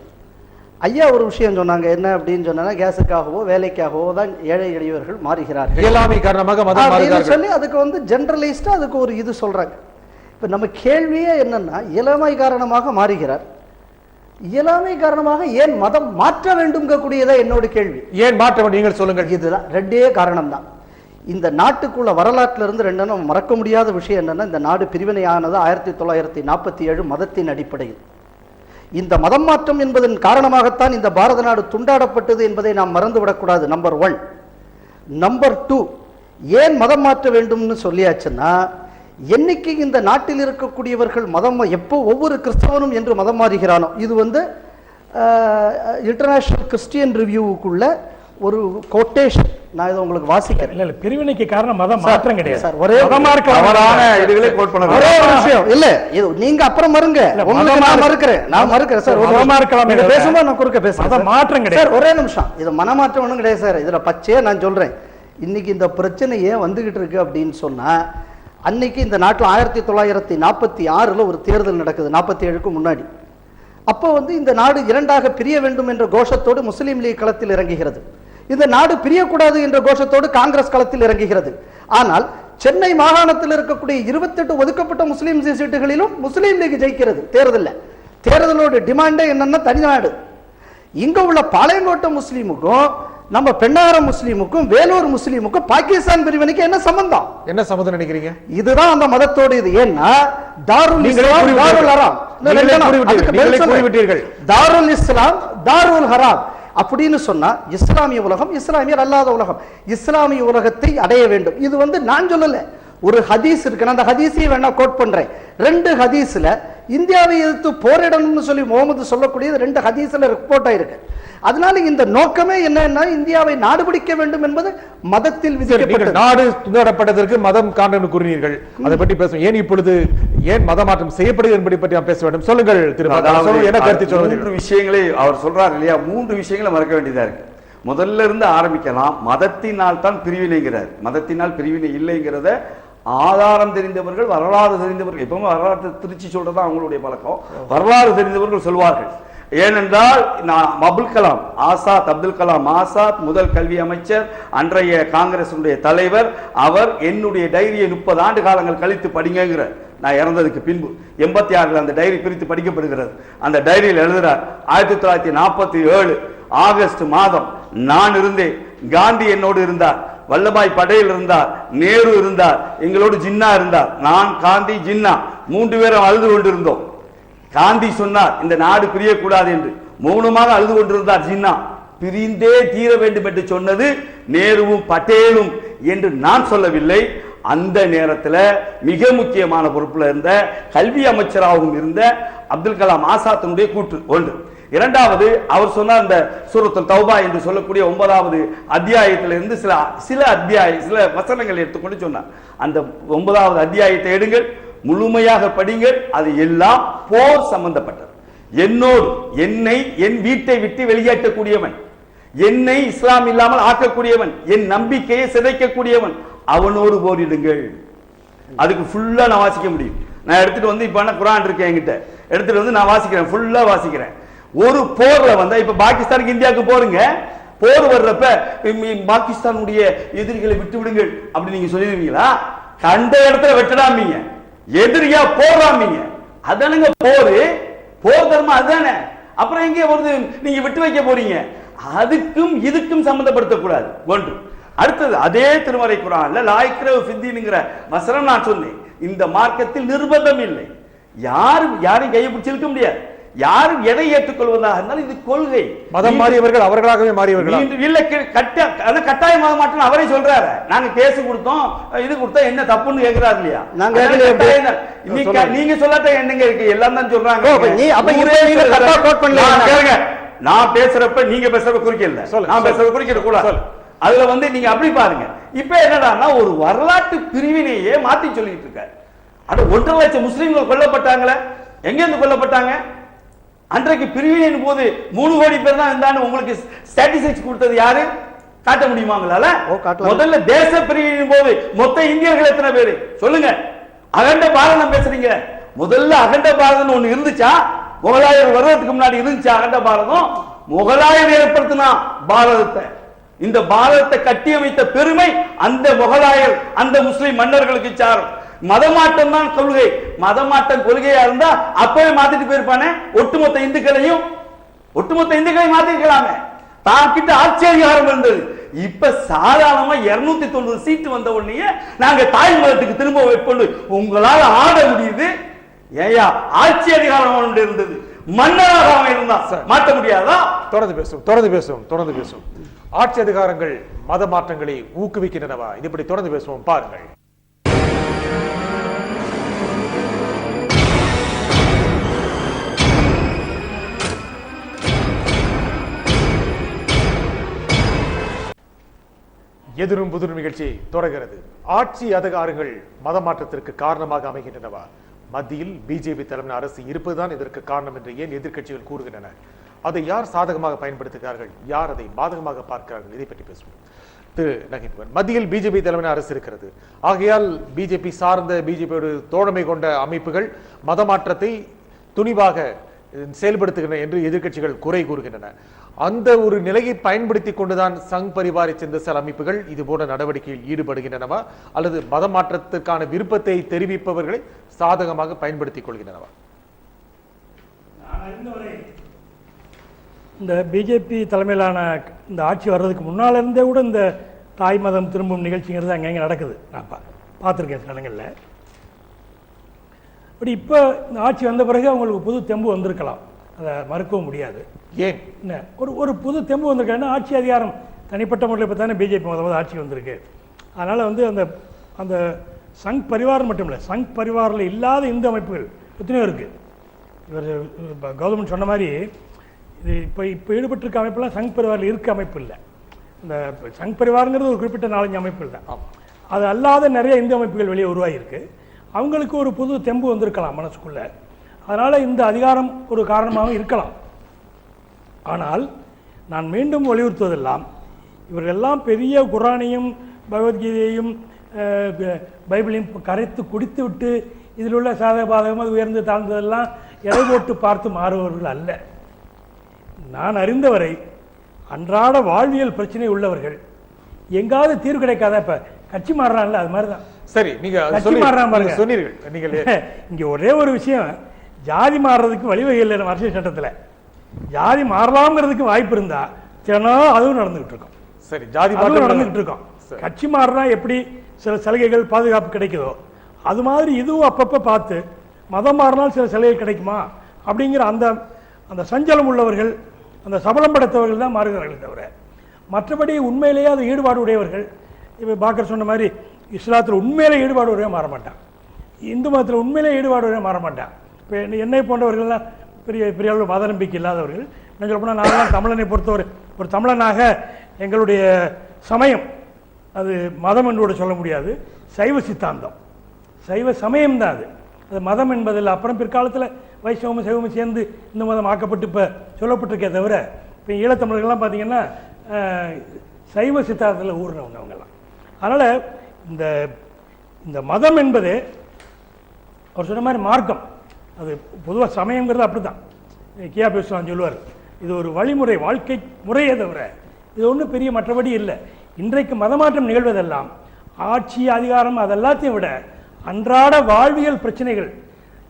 ஐயா ஒரு விஷயம் சொன்னாங்க. என்ன அப்படின்னு சொன்னா, கேஸுக்காகவோ வேலைக்காகவோ தான் ஏழை எளியவர்கள் மாறுகிறார்கள், இயலாமை காரணமாக சொல்லி அதுக்கு வந்து ஜெனரலைஸ்டா அதுக்கு ஒரு இது சொல்றாங்க. இப்ப நம்ம கேள்வியே என்னன்னா, இயலாமை காரணமாக மாறுகிறார், இயலாமை காரணமாக ஏன் மதம் மாற்ற வேண்டும் கூடியதா என்னோட கேள்வி. ஏன் மாற்ற வேண்டும் நீங்கள் சொல்லுங்கள். இதுதான் 2 காரணம் தான். இந்த நாட்டுக்குள்ள வரலாற்றுல இருந்து 2 மறக்க முடியாத விஷயம் என்னன்னா, இந்த நாடு பிரிவினையானது 1947 மதத்தின் அடிப்படையில். இந்த மதம் மாற்றம் என்பதன் காரணமாகத்தான் இந்த பாரத நாடு துண்டாடப்பட்டது என்பதை நாம் மறந்துவிடக்கூடாது. நம்பர் 1. நம்பர் 2, ஏன் மதம் மாற்ற வேண்டும்னு சொல்லியாச்சுன்னா, என்னைக்கு இந்த நாட்டில் இருக்கக்கூடியவர்கள் மதம் எப்போ ஒவ்வொரு கிறிஸ்தவனும் என்று மதம் மாறுகிறானோ, இது வந்து இன்டர்நேஷனல் கிறிஸ்டியன் ரிவ்யூவுக்குள்ள ஒரு கோட்டேஷன், நான் இதை உங்களுக்கு வாசிக்கிறேன். இல்ல பிரிவினைக்கு காரணம் மதம் மாற்றம் கிடையாது சார். ஒரே இதுகளே கோட் பண்ண ஒரே ஒரு விஷயம் இல்ல, இது நீங்க அப்புறம் மறுங்க. நான் மறுக்கிறேன் சார். நீங்க பேசும்போது நான் குறுக்க பேசுறேன். மாற்றம் கிடையாது. ஒரே நிமிஷம், இது மனமாற்றம் ஒன்றும் கிடையாது சார். இதுல பச்சையா நான் சொல்றேன், இன்னைக்கு இந்த பிரச்சனை ஏன் வந்துகிட்டு இருக்கு அப்படின்னு சொன்னா, அன்னைக்கு இந்த நாட்டில் 1946 ஒரு தேர்தல் நடக்குது, 47க்கு முன்னாடி. அப்போ வந்து இந்த நாடு 2ஆக பிரிய வேண்டும் என்ற கோஷத்தோடு முஸ்லீம் லீக் களத்தில் இறங்குகிறது. இந்த நாடு பிரியக்கூடாது என்ற கோஷத்தோடு காங்கிரஸ் களத்தில் இறங்குகிறது. ஆனால் சென்னை மாகாணத்தில் இருக்கக்கூடிய 28 ஒதுக்கப்பட்ட முஸ்லீம் சீட்டுகளிலும் முஸ்லீம் லீக் ஜெயிக்கிறது தேர்தலில். தேர்தலோட டிமாண்டே என்னன்னா, தனிநாடு. இங்க உள்ள பாளையங்கோட்டை முஸ்லீமுக்கும் நம்ம பெண்ணாரம் முஸ்லீமுக்கும் வேலூர் முஸ்லீமுக்கும் பாகிஸ்தான் பிரிவினைக்கு என்ன சம்பந்தம்? என்ன சம்பந்தம் நினைக்கிறீங்க? இதுதான் அந்த மதத்தோடு. இது ஏன்னா தாருல் இஸ்லாம் தாருல் ஹராம், தாருல் இஸ்லாம் தாருல் ஹராம் அப்படின்னு சொன்னா, இஸ்லாமிய உலகம் இஸ்லாமியர் அல்லாத உலகம், இஸ்லாமிய உலகத்தை அடைய வேண்டும். இது வந்து நான் சொல்லல, ஒரு ஹதீஸ் இருக்கு. அந்த ஹதீஸையும் வேணா கோட் பண்றேன். 2 ஹதீஸ்ல இந்தியாவை எதிர்த்து போரிடணும்னு சொல்லி முகமது சொல்லக்கூடியது 2 ஹதீஸ்ல ரிப்போர்ட் ஆயிருக்கு. அதனால இந்த நோக்கமே என்னன்னா, இந்தியாவை நாடு பிடிக்க வேண்டும் என்பது மதத்தில் விதிக்கப்பட்ட. நாடு துண்டாடப்பட்டதற்கு மதம் காரணம் கூறினீர்கள், அதை பற்றி பேசும். ஏன் இப்பொழுது ஏன் மத மாற்றம் செய்யப்படுகிறது என்பதை பற்றி நாம் பேச வேண்டும். சொல்லுங்கள் திரும்ப, என்ன கருத்து சொல்லுங்கள். 3 விஷயங்களை அவர் சொல்றாரு இல்லையா, 3 விஷயங்களை மறக்க வேண்டியதா இருக்கு. முதல்ல இருந்து ஆரம்பிக்கலாம். மதத்தினால் தான் பிரிவினைங்கிறார். மதத்தினால் பிரிவினை இல்லைங்கிறத ஆதாரம் தெரிந்தவர்கள், வரலாறு தெரிந்தவர்கள், எப்பவுமே வரலாற்று திருச்சி சொல்றதா அவங்களுடைய பழக்கம், வரலாறு தெரிந்தவர்கள் சொல்வார்கள். ஏனென்றால் அப்துல் கலாம் ஆசாத், அப்துல் கலாம் ஆசாத் முதல் கல்வி அமைச்சர், அன்றைய காங்கிரசுடைய தலைவர். அவர் என்னுடைய டைரியை 30 ஆண்டு காலங்கள் கழித்து படிங்கிற, நான் இறந்ததுக்கு பின்பு 86 அந்த டைரி பிரித்து படிக்கப்படுகிறது. அந்த டைரியில் எழுதுறார், 1947 ஆகஸ்ட் மாதம் நான் இருந்தேன், காந்தி என்னோடு இருந்தார், வல்லபாய் படேல் இருந்தார், நேரு இருந்தார், எங்களோடு ஜின்னா இருந்தார், நான் காந்தி ஜின்னா 3 பேரும் அழுது கொண்டிருந்தோம். காந்தி சொன்னார் இந்த நாடு பிரியக்கூடாது என்று, மௌனமாக அழுது கொண்டிருந்தார் ஜின்னா. பிரிந்தே தீர வேண்டும் என்று சொன்னது நேருவும் பட்டேலும் என்று நான் சொல்லவில்லை. அந்த நேரத்தில் மிக முக்கியமான பொறுப்புல இருந்த கல்வி அமைச்சராகவும் இருந்த அப்துல் கலாம் ஆசாத்தினுடைய கூற்று ஒன்று. இரண்டாவது அவர் சொன்ன அந்த சூரத்துல் தௌபா என்று சொல்லக்கூடிய 9வது அத்தியாயத்திலிருந்து சில வசனங்களை எடுத்துக்கொண்டு சொன்னார். அந்த 9வது அத்தியாயத்தை எடுங்கள், முழுமையாக படிங்கள். அது எல்லாம் போர் சம்பந்தப்பட்டது. என்னை என் வீட்டை விட்டு வெளியேற்றக்கூடியவன், என்னை இஸ்லாம் இல்லாமல் ஆக்கக்கூடியவன், என் நம்பிக்கையை சிதைக்கக்கூடியவன், அவனோடு போரிடுங்கள். அதுக்கு ஃபுல்லா நான் வாசிக்க முடியும். நான் எடுத்துட்டு வந்து இப்ப குர்ஆன் இருக்கு என்கிட்ட, எடுத்துட்டு வந்து நான் வாசிக்கிறேன், ஃபுல்லா வாசிக்கிறேன். ஒரு போர்ல வந்தா இப்ப பாகிஸ்தானுக்கு இந்தியாவுக்கு போறீங்க, போர் வர்றப்ப பாகிஸ்தானுடைய எதிரிகளை விட்டு விடுங்கள் அப்படி நீங்க சொல்லிடுவீங்களா? கண்ட இடத்துல வெட்டடாமீங்க, எதிரியா போராமீங்க. அதானுங்க போர் தர்மம், அதுதானே. அப்புறம் எங்கே வருது நீங்க விட்டு வைக்க போறீங்க? அதுக்கும் இதுக்கும் சம்பந்தப்படுத்தக்கூடாது. ஒன்று. அடுத்தது அதே திருமறை குர்ஆன்ல லாயிக்ரவு ஃபித்தீன்ங்கற வசனம் நான் சொன்னேன். இந்த மார்க்கத்தில் நிர்பந்தம் இல்லை. யாரும் கையை பிடிச்சு இழுக்க முடியாது. யாரும் எதை ஏற்றுக்கொள்வதாக இருந்தாலும் இது கொள்கை. மதம் மாறியவர்கள் அவர்களாகவே மாறியவர்கள் இல்ல, கட்டாய மத மாற்றம் அவரே சொல்றாரு. நாங்க கேஸ் கொடுத்தோம், இது கொடுத்தா என்ன தப்புன்னு கேக்குறாரு இல்லையா? நீங்க சொல்லாட்ட என்னங்க இருக்கு, எல்லாம் தான் சொல்றாங்க. நான் பேசுறப்ப நீங்க பேசுறப்ப குறிக்கல, நான் பேசுறப்ப குறிக்கிற கூடாது. அதுல வந்து நீங்க அப்படி பாருங்க. இப்ப என்னடான்னா ஒரு வரலாற்று பிரிவினையே மாத்தி சொல்லிட்டு இருக்காரு. அது 1.5 லட்சம் முஸ்லிம்கள் கொல்லப்பட்டாங்களே, எங்க இருந்து கொல்லப்பட்டாங்க? அன்றைக்கு பிரிவினையின் போது 3 கோடி பேர் தான் இருந்தான்னு உங்களுக்கு ஸ்டாட்டிஸ்டிக்ஸ் கொடுத்தது யாரு? காட்ட முடியுமாங்களால? முதல்ல தேச பிரிவினையின் போது மொத்த இந்தியர்கள் எத்தனை பேரு சொல்லுங்க? அகண்ட பாரதம் பேசுறீங்க. முதல்ல அகண்ட பாரதம் ஒண்ணு இருந்துச்சா? முகலாயர் வருவதற்கு முன்னாடி இருந்துச்சா அகண்ட பாரதம்? முகலாயர் ஏற்படுத்தினா பாரதத்தை. இந்த பாரதத்தை கட்டியமைத்த பெருமை அந்த முகலாயர், அந்த முஸ்லிம் மன்னர்களுக்கு சாரும். மதமாட்டம் தான் கொள்கை. மதமாட்டம் கொள்கையா இருந்தா அப்பவே மாத்திட்டு போயிருப்பானே. ஒட்டுமொத்த இந்துக்களையும் மாத்திருக்கலாமே. தான் கிட்ட ஆட்சி அதிகாரம் இருந்தது. இப்ப சாதாரணமா 290 சீட்டு வந்த உடனே நாங்க தாய் மதத்துக்கு திரும்ப வைப்போம். உங்களால ஆட முடியுது? ஏயா ஆட்சி அதிகாரம் இருந்தது, மன்னராக அவன் இருந்தா மாற்ற முடியாதா? தொடர்ந்து பேசுவோம். ஆட்சி அதிகாரங்கள் மத மாற்றங்களை ஊக்குவிக்கின்றனவா? இப்படி தொடர்ந்து பேசுவோம், பாருங்கள். எதிரும் புதிரும் நிகழ்ச்சி தொடர்கிறது. ஆட்சி அதிகாரங்கள் மத மாற்றத்திற்கு காரணமாக அமைகின்றனவா? மத்தியில் பிஜேபி தலைமையிலான அரசு இருப்பதுதான் இதற்கு காரணம் என்று ஏன் எதிர்க்கட்சிகள் கூறுகின்றன? அதை யார் சாதகமாக பயன்படுத்துகிறார்கள், யார் அதை பாதகமாக பார்க்கிறார்கள்? இதை பற்றி பேசுவோம். திரு நகித்வன், மத்தியில் பிஜேபி தலைமையிலான அரசு இருக்கிறது. ஆகையால் பிஜேபி சார்ந்த, பிஜேபியோடு தோழமை கொண்ட அமைப்புகள் மத மாற்றத்தை துணிவாக செயல்படுத்துகின்றன என்று எதிர்க்கட்சிகள் குறை கூறுகின்றன. அந்த ஒரு நிலையை பயன்படுத்தி கொண்டுதான் சங் பரிவாரை சேர்ந்த சில அமைப்புகள் இது போன்ற நடவடிக்கையில் ஈடுபடுகின்றனவா, அல்லது மத மாற்றத்திற்கான விருப்பத்தை தெரிவிப்பவர்களை சாதகமாக பயன்படுத்திக் கொள்கின்றனவா? இந்த பிஜேபி தலைமையிலான இந்த ஆட்சி வர்றதுக்கு முன்னால இருந்தே கூட இந்த தாய் மதம் திரும்பும் நிகழ்ச்சிங்கிறது அங்கங்கே நடக்குது. நான் பார்த்துருக்கேன் சில இடங்களில். பட் இப்போ இந்த ஆட்சி வந்த பிறகு அவங்களுக்கு புது தெம்பு வந்திருக்கலாம், அதை மறுக்கவும் முடியாது. ஏன் என்ன ஒரு புது தெம்பு வந்திருக்காங்கன்னா ஆட்சி அதிகாரம் தனிப்பட்ட முறையில் இப்போ தானே பிஜேபி முதல்ல ஆட்சி வந்திருக்கு. அதனால் வந்து அந்த அந்த சங் பரிவாரம் மட்டும் இல்லை, சங் பரிவாரில் இல்லாத இந்து அமைப்புகள் எத்தனையோ இருக்குது. இவர் கௌதமன் சொன்ன மாதிரி இது இப்போ ஈடுபட்டிருக்க அமைப்பெல்லாம் சங் பரிவாரில் இருக்க அமைப்பு இல்லை. இந்த சங் பரிவாரங்கிறது ஒரு குறிப்பிட்ட 4-5 அமைப்புகள் தான். அது அல்லாத நிறைய இந்து அமைப்புகள் வெளியே உருவாகியிருக்கு. அவங்களுக்கு ஒரு புது தெம்பு வந்திருக்கலாம் மனசுக்குள்ளே. அதனால் இந்த அதிகாரம் ஒரு காரணமாகவும் இருக்கலாம். ஆனால் நான் மீண்டும் வலியுறுத்துவதெல்லாம், இவர்களெல்லாம் பெரிய குர்ஆனையும் பகவத்கீதையையும் பைபிளையும் கரைத்து குடித்து விட்டு இதில் உள்ள சாதக பாதகம், அது உயர்ந்து தாழ்ந்ததெல்லாம் எடை போட்டு பார்த்து மாறுபவர்கள் அல்ல. நான் அறிந்தவரை அன்றாட வாழ்வியல் பிரச்சனை உள்ளவர்கள் எங்காவது தீர்வு கிடைக்காத, இப்ப கட்சி மாறுறான்ல அது மாதிரிதான். சரி, நீங்க கட்சி மாறுறான் பாருங்க. சொன்னீர்கள் நீங்கள் இங்க ஒரே ஒரு விஷயம், ஜாதி மாறுறதுக்கு வழிவகை இல்லை அரசியல் சட்டத்தில். ஜாதி மாறலாம்ங்கிறதுக்கு வாய்ப்பு இருந்தா தினம் அதுவும் நடந்துகிட்டு இருக்கோம். சரி, ஜாதி நடந்துகிட்டு இருக்கோம். கட்சி மாறினா எப்படி சில சலுகைகள் பாதுகாப்பு கிடைக்குதோ அது மாதிரி இதுவும் அப்பப்போ பார்த்து மதம் மாறினால் சில சலுகை கிடைக்குமா அப்படிங்கிற அந்த அந்த சஞ்சலம் உள்ளவர்கள், அந்த சபலம் படைத்தவர்கள் தான் மாறுகிறார்கள் தவிர மற்றபடி உண்மையிலேயே அது ஈடுபாடு உடையவர்கள். இப்போ பாக்கர் சொன்ன மாதிரி இஸ்லாத்தில் உண்மையிலே ஈடுபாடு உடைய மாற மாட்டான், இந்து மதத்தில் உண்மையிலே ஈடுபாடு உடைய மாற மாட்டான். இப்போ என்னை போன்றவர்கள்லாம் பெரிய பெரிய அளவு மத நம்பிக்கை இல்லாதவர்கள். என்ன சொல்ல போனால் நாங்களாம் தமிழனை பொறுத்தவரை ஒரு தமிழனாக எங்களுடைய சமயம் அது மதம் என்று கூட சொல்ல முடியாது, சைவ சித்தாந்தம், சைவ சமயம் தான் அது. அது மதம் என்பதில் அப்புறம் பிற்காலத்தில் வைஷ்ணவமும் சைவமும் சேர்ந்து இந்த மதம் ஆக்கப்பட்டு இப்போ சொல்லப்பட்டிருக்கே தவிர, இப்போ ஈழத்தமிழர்கள்லாம் பார்த்தீங்கன்னா சைவ சித்தாந்தத்தில் ஊர்னவங்க அவங்கெல்லாம். அதனால் இந்த இந்த மதம் என்பது அவர் சொன்ன மாதிரி மார்க்கம், அது பொதுவாக சமயங்கிறது அப்படி தான். கியா பேசுவான் சொல்லுவார், இது ஒரு வழிமுறை, வாழ்க்கை முறையே தவிர இது ஒன்றும் பெரிய மற்றபடி இல்லை. இன்றைக்கு மதமாற்றம் நிகழ்வதெல்லாம் ஆட்சி அதிகாரம் அதெல்லாத்தையும் விட அன்றாட வாழ்வியல் பிரச்சனைகள்,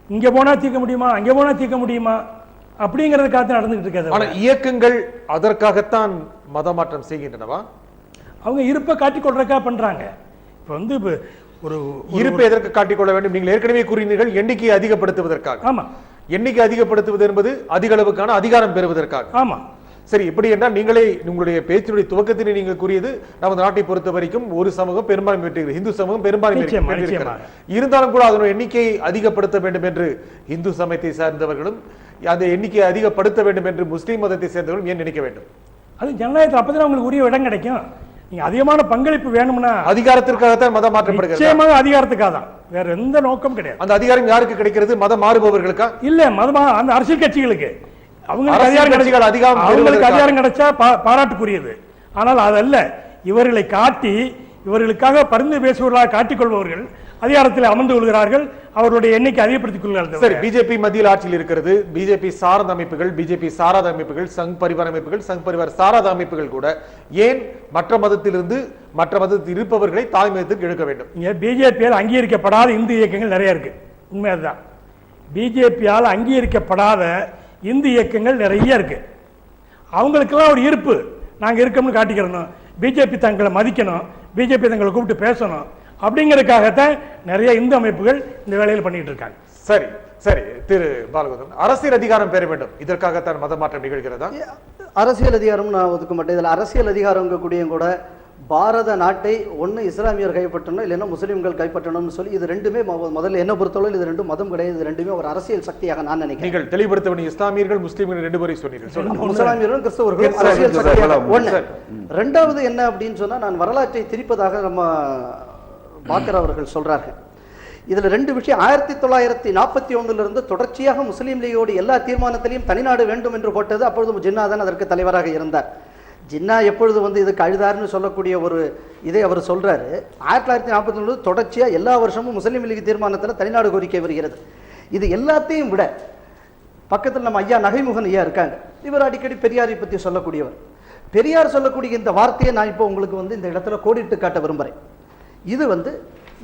இங்கே போனால் தீர்க்க முடியுமா, அங்கே போனால் தீர்க்க முடியுமா அப்படிங்கிறதுக்காக நடந்துகிட்டு இருக்காது. ஆனால் இயக்கங்கள் அதற்காகத்தான் மதமாற்றம் செய்கின்றனவா? அவங்க இருப்பை காட்டிக்கொள்றதுக்காக பண்றாங்க. இப்போ வந்து ஒரு இருப்பை எதற்கு காட்டிக்கொள்ள வேண்டும்? நீங்கள் ஏற்கனவே கூறினீர்கள் எண்ணிக்கையை அதிகப்படுத்துவதற்காக. ஆமா, எண்ணிக்கை அதிகப்படுத்துவது என்பது அதிக அளவுக்கான அதிகாரம் பெறுவதற்காக. ஆமா, சரி, இப்படி என்றால் நீங்களே உங்களுடைய பேச்சினுடைய துவக்கத்திலே நீங்கள் கூறியது நமது நாட்டை பொறுத்த வரைக்கும் ஒரு சமூகம் பெரும்பான்மை பெற்றிருக்கிறது, இந்து சமூகம் பெரும்பான்மை பெற்றிருக்கிறது. இருந்தாலும் கூட அதனுடைய எண்ணிக்கையை அதிகப்படுத்த வேண்டும் என்று இந்து சமயத்தை சார்ந்தவர்களும் அந்த எண்ணிக்கையை அதிகப்படுத்த வேண்டும் என்று முஸ்லீம் மதத்தை சேர்ந்தவர்களும் ஏன் நினைக்க வேண்டும்? அது ஜனநாயகத்தில் அப்பதான் உங்களுக்கு உரிய இடம் கிடைக்கும். நீங்க அதிகமான பங்களிப்பு வேணும்னா அதிகாரத்திற்காகத்தான் மதம் மாற்றப்படுகிறது. நிச்சயமாக அதிகாரத்துக்காக தான், வேற எந்த நோக்கம் கிடையாது. அந்த அதிகாரம் யாருக்கு கிடைக்கிறது? மதம் மாறுபவர்களுக்கா? இல்ல, மதமா அந்த அரசியல் கட்சிகளுக்கு அவங்களுக்கு அதிகாரம் கிடைச்சா பாராட்டுக்குரியது. ஆனால் அதல்ல, இவர்களை காட்டி இவர்களுக்காக பரிந்து பேசுவவர்களாக காட்டிக்கொள்பவர்கள் அதிகாரத்தில் அமர்ந்து கொள்கிறார்கள், அவர்களுடைய எண்ணிக்கை அதிகப்படுத்திக் கொள்கிறார்கள். சரி, பிஜேபி மத்தியில் ஆட்சியில் இருக்கிறது. பிஜேபி சார்ந்த அமைப்புகள், பிஜேபி சாராத அமைப்புகள், சங் பரிவார அமைப்புகள், சங் பரிவார சாராத அமைப்புகள் கூட ஏன் மற்ற மதத்திலிருந்து மற்ற மதத்தில் இருப்பவர்களை தாய் மதத்துக்கு இழுக்க வேண்டும்? இங்க பிஜேபியால் அங்கீகரிக்கப்படாத இந்து இயக்கங்கள் நிறைய இருக்கு. உண்மை அதுதான். பிஜேபியால் அங்கீகரிக்கப்படாத இந்து இயக்கங்கள் நிறைய இருக்கு. அவங்களுக்கெல்லாம் ஒரு இருப்பு, நாங்க இருக்கோம்னு காட்டிக்கிறணும், பிஜேபி தங்களை மதிக்கணும், பிஜேபி தங்களை கூப்பிட்டு பேசணும் அப்படிங்கிறதுக்காகத்தான் நிறைய இந்து அமைப்புகள் இந்த வேலையில் பண்ணிட்டு இருக்காங்க. சரி சரி, திரு பாலகுதன், அரசியல் அதிகாரம் பெற வேண்டும், இதற்காகத்தான் மத மாற்றம் நிகழ்கிறதா? அரசியல் அதிகாரம் நான் ஒதுக்க மாட்டேன். இதில் அரசியல் அதிகாரம் கூடியும் கூட பாரத நாட்டை ஒன்று இஸ்லாமியர் கைப்பற்றணும், இல்லைன்னா முஸ்லீம்கள் கைப்பற்றணும்னு சொல்லி இது ரெண்டுமே முதல்ல என்ன பொறுத்தவரை இது ரெண்டும் மதம் கிடையாது, இது ரெண்டுமே ஒரு அரசியல் சக்தியாக நான் நினைக்கிறேன். நீங்கள் தெளிவுபடுத்த வேண்டிய இஸ்லாமியர்கள் முஸ்லீம்கள் ரெண்டு பேரை சொன்னீர்கள். இஸ்லாமியர்களும் கிறிஸ்தவர்களும் அரசியல் சக்தியாக ஒன்று. ரெண்டாவது என்ன அப்படின்னு சொன்னா, நான் வரலாற்றை திரிப்பதாக நம்ம பாக்கர் அவர்கள் சொல்றார்கள். இதுல ரெண்டு விஷயம். 1941 தொடர்ச்சியாக முஸ்லீம் லீகோடு எல்லா தீர்மானத்திலையும் தனிநாடு வேண்டும் என்று போட்டது அப்பொழுது ஜின்னா தான் அதற்கு தலைவராக இருந்தார். ஜின்னா எப்பொழுது இதுக்கு அழுதாருன்னு சொல்லக்கூடிய ஒரு இதை அவர் சொல்றாரு. 1941 தொடர்ச்சியா எல்லா வருஷமும் முஸ்லீம் லீக் தீர்மானத்தில் தனிநாடு கோரிக்கை வருகிறது. இது எல்லாத்தையும் விட பக்கத்தில் நம்ம ஐயா நகைமுகன் ஐயா இருக்காங்க. இவர் அடிக்கடி பெரியாரை பற்றி சொல்லக்கூடியவர். பெரியார் சொல்லக்கூடிய இந்த வார்த்தையை நான் இப்போ உங்களுக்கு இந்த இடத்துல கோடிட்டு காட்ட விரும்புகிறேன். இது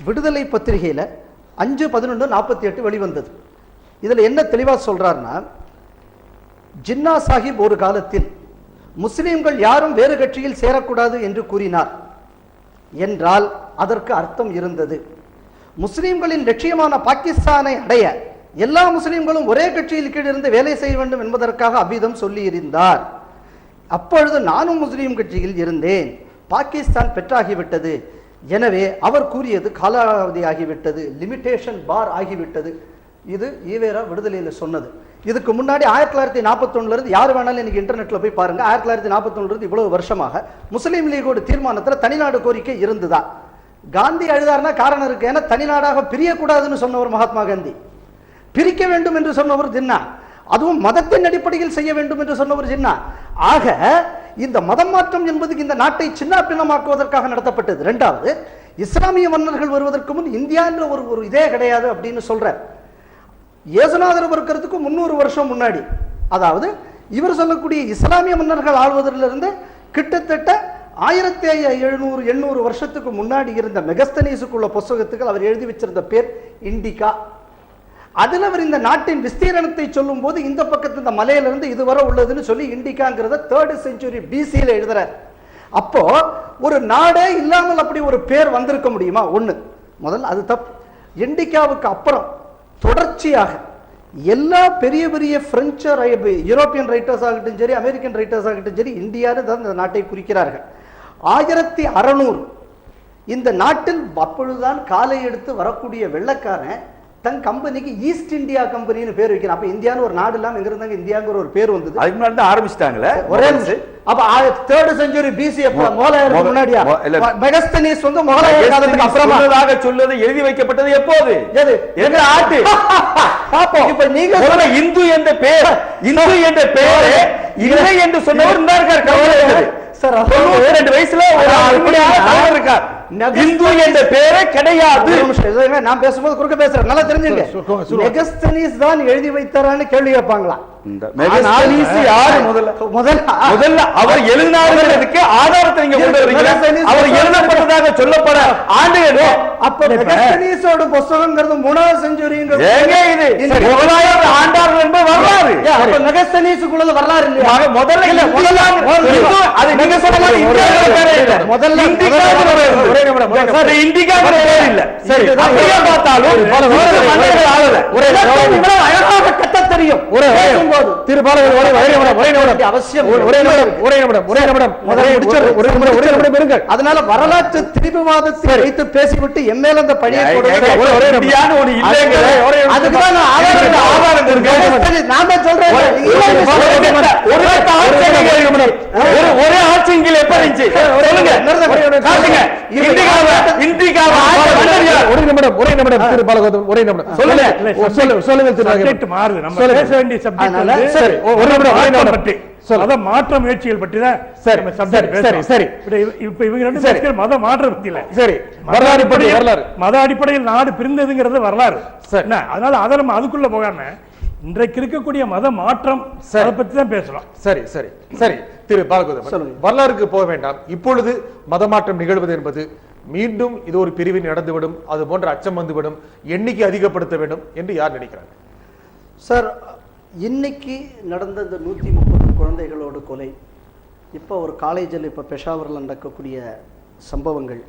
விடுதலை பத்திரிகையில் 5/11/48 வெளிவந்தது. இதில் என்ன தெளிவாக சொல்றாருன்னா, ஜின்னா சாஹிப் ஒரு காலத்தில் முஸ்லிம்கள் யாரும் வேறு கட்சியில் சேரக்கூடாது என்று கூறினார் என்றால் அதற்கு அர்த்தம் இருந்தது. முஸ்லிம்களின் லட்சியமான பாகிஸ்தானை அடைய எல்லா முஸ்லிம்களும் ஒரே கட்சியில் கீழிருந்து வேலை செய்ய வேண்டும் என்பதற்காக அபிதம் சொல்லி இருந்தார். அப்பொழுது நானும் முஸ்லீம் கட்சியில் இருந்தேன். பாகிஸ்தான் பெற்றாகிவிட்டது. எனவே அவர் கூறியது காலாவதி ஆகிவிட்டது, லிமிடேஷன் பார் ஆகிவிட்டது. இது ஈவேரா விடுதலையில் சொன்னது. இதுக்கு முன்னாடி 1941 யார் வேணாலும் இன்னைக்கு இன்டர்நெட்ல போய் பாருங்க. 1941 இவ்வளவு வருஷமாக முஸ்லீம் லீகோட தீர்மானத்தில் தனிநாடு கோரிக்கை இருந்துதா? காந்தி அழுதார்னா காரணம் இருக்கு. ஏன்னா தனிநாடாக பிரியக்கூடாதுன்னு சொன்னவர் மகாத்மா காந்தி, பிரிக்க வேண்டும் என்று சொன்னவர் ஜின்னா, அதுவும் மதத்தின் அடிப்படையில் செய்ய வேண்டும் என்று சொன்னவர் ஜின்னா. ஆக இந்த மதம் மாற்றம் என்பது இந்த நாட்டை சின்ன பின்னமாக்குவதற்காக நடத்தப்பட்டது. இரண்டாவது, இஸ்லாமிய மன்னர்கள் வருவதற்கு முன் இந்தியா என்ற ஒரு இதே கிடையாது அப்படின்னு சொல்ற. இயேசுநாதர் இருக்கிறதுக்கு 300 வருஷம் முன்னாடி, அதாவது இவர் சொல்லக்கூடிய இஸ்லாமிய மன்னர்கள் ஆள்வதிலிருந்து கிட்டத்தட்ட 1700-800 வருஷத்துக்கு முன்னாடி இருந்த மெகஸ்தனீஸுக்குள்ள புத்தகத்துக்கு அவர் எழுதி வச்சிருந்த பேர் இண்டிகா. அதுல அவர் இந்த நாட்டின் விஸ்தீரணத்தை சொல்லும் போது இந்த பக்கத்து இந்த மலையிலிருந்து இதுவரை உள்ளதுன்னு சொல்லி இண்டிகாங்கிறத 3rd century BC-ல எழுதுறார். அப்போ ஒரு நாடே இல்லாமல் அப்படி ஒரு பேர் வந்திருக்க முடியுமா? ஒண்ணு முதல்ல அது தப்பு. இண்டிகாவுக்கு அப்புறம் தொடர்ச்சியாக எல்லா பெரிய பெரிய பிரெஞ்சு யூரோப்பியன் ரைட்டர்ஸ் ஆகட்டும் சரி, அமெரிக்கன் ரைட்டர்ஸ் ஆகட்டும் சரி, இந்தியான்னு தான் இந்த நாட்டை குறிக்கிறார்கள். 1600 இந்த நாட்டில் அப்பொழுதுதான் காலை எடுத்து வரக்கூடிய வெள்ளைக்காரன் தன் கம்பெனிக்கு ஈஸ்ட் இந்தியா கம்பெனின்னு பேர் வைக்கிறேன். அப்ப இந்தியான்னு ஒரு நாடு இல்லாம எங்க இருந்தாங்க இந்தியாங்கிற ஒரு பேர் வந்தது. அதுக்கு முன்னாடி தான் ஆரம்பிச்சிட்டாங்களே ஒரே நிமிஷம். அப்ப 3rd century BC முகலாயருக்கு முன்னாடியா? மெகஸ்தனீஸ் வந்து முகலாய காலத்துக்கு அப்புறமாக சொல்லுது எழுதி வைக்கப்பட்டது எப்போது? எது? எங்க ஆட்டு பாப்போம். இப்ப நீங்க இந்து என்ற பெயர், இந்து என்ற பெயர் இல்லை என்று சொன்னவர் இருந்தார் சார். 92 வயசுல ஒரு இருக்கார். இந்து என்ற பேரே கிடையாது. நான் பேசும்போது குறுக்க பேசுறேன், நல்லா தெரிஞ்சுங்க. மெகஸ்தனீஸ் தான் எழுதி வைத்தாரான்னு கேள்வி கேட்பாங்களா? யாரு முதல்ல அவர் எழுதினாருக்கு ஆதாரத்தை நீங்க கொண்டு வரீங்க. அவர் எழுதப்பட்டதாக சொல்லப்பட ஆண்டுகள். அப்ப மெகஸ்தனீஸோட புத்தகங்கிறது 3ஆம் செஞ்சுரிங்கிறது இது முகலாயர் ஆண்டார்கள் என்பது வரலாறு. அப்ப மெகஸ்தனீஸுக்குள்ள வரலாறு இல்லையா? முதல்ல இல்ல, அது நீங்க சொன்ன மாதிரி முதல்ல இந்திகா பேர் இல்ல. சரி, அப்படியே பார்த்தாலும் அழகாக கட்ட தெரியும். அதனால வரலாற்று திரிபுவாதத்தை வைத்து பேசிவிட்டு எம்மேல அந்த பழியை ஒரே ஆட்சி இங்கே எப்ப இருந்துச்சு மாற்ற முயற்சிகள் பற்றி தான் மத மாற்றம் பத்தி இல்ல. சரி, மத அடிப்படையில் நாடு பிரிந்ததுங்கிறது வரலாறு. அதனால அதை நம்ம அதுக்குள்ள போகாம இன்றைக்கு இருக்கக்கூடிய மத மாற்றம் அதை பத்தி தான் பேசலாம். சரி சரி சரி திரு பாலகோதம், வரலாறுக்கு போக வேண்டாம். இப்பொழுது மதமாற்றம் நிகழ்வது என்பது மீண்டும் இது ஒரு பிரிவில் நடந்துவிடும், அது போன்ற அச்சம் வந்துவிடும், எண்ணிக்கை அதிகப்படுத்த வேண்டும் என்று யார் நினைக்கிறாங்க? சார், இன்னைக்கு நடந்த இந்த 130 குழந்தைகளோட கொலை, இப்போ ஒரு காலேஜில் இப்போ பெஷாவரில் நடக்கக்கூடிய சம்பவங்கள்,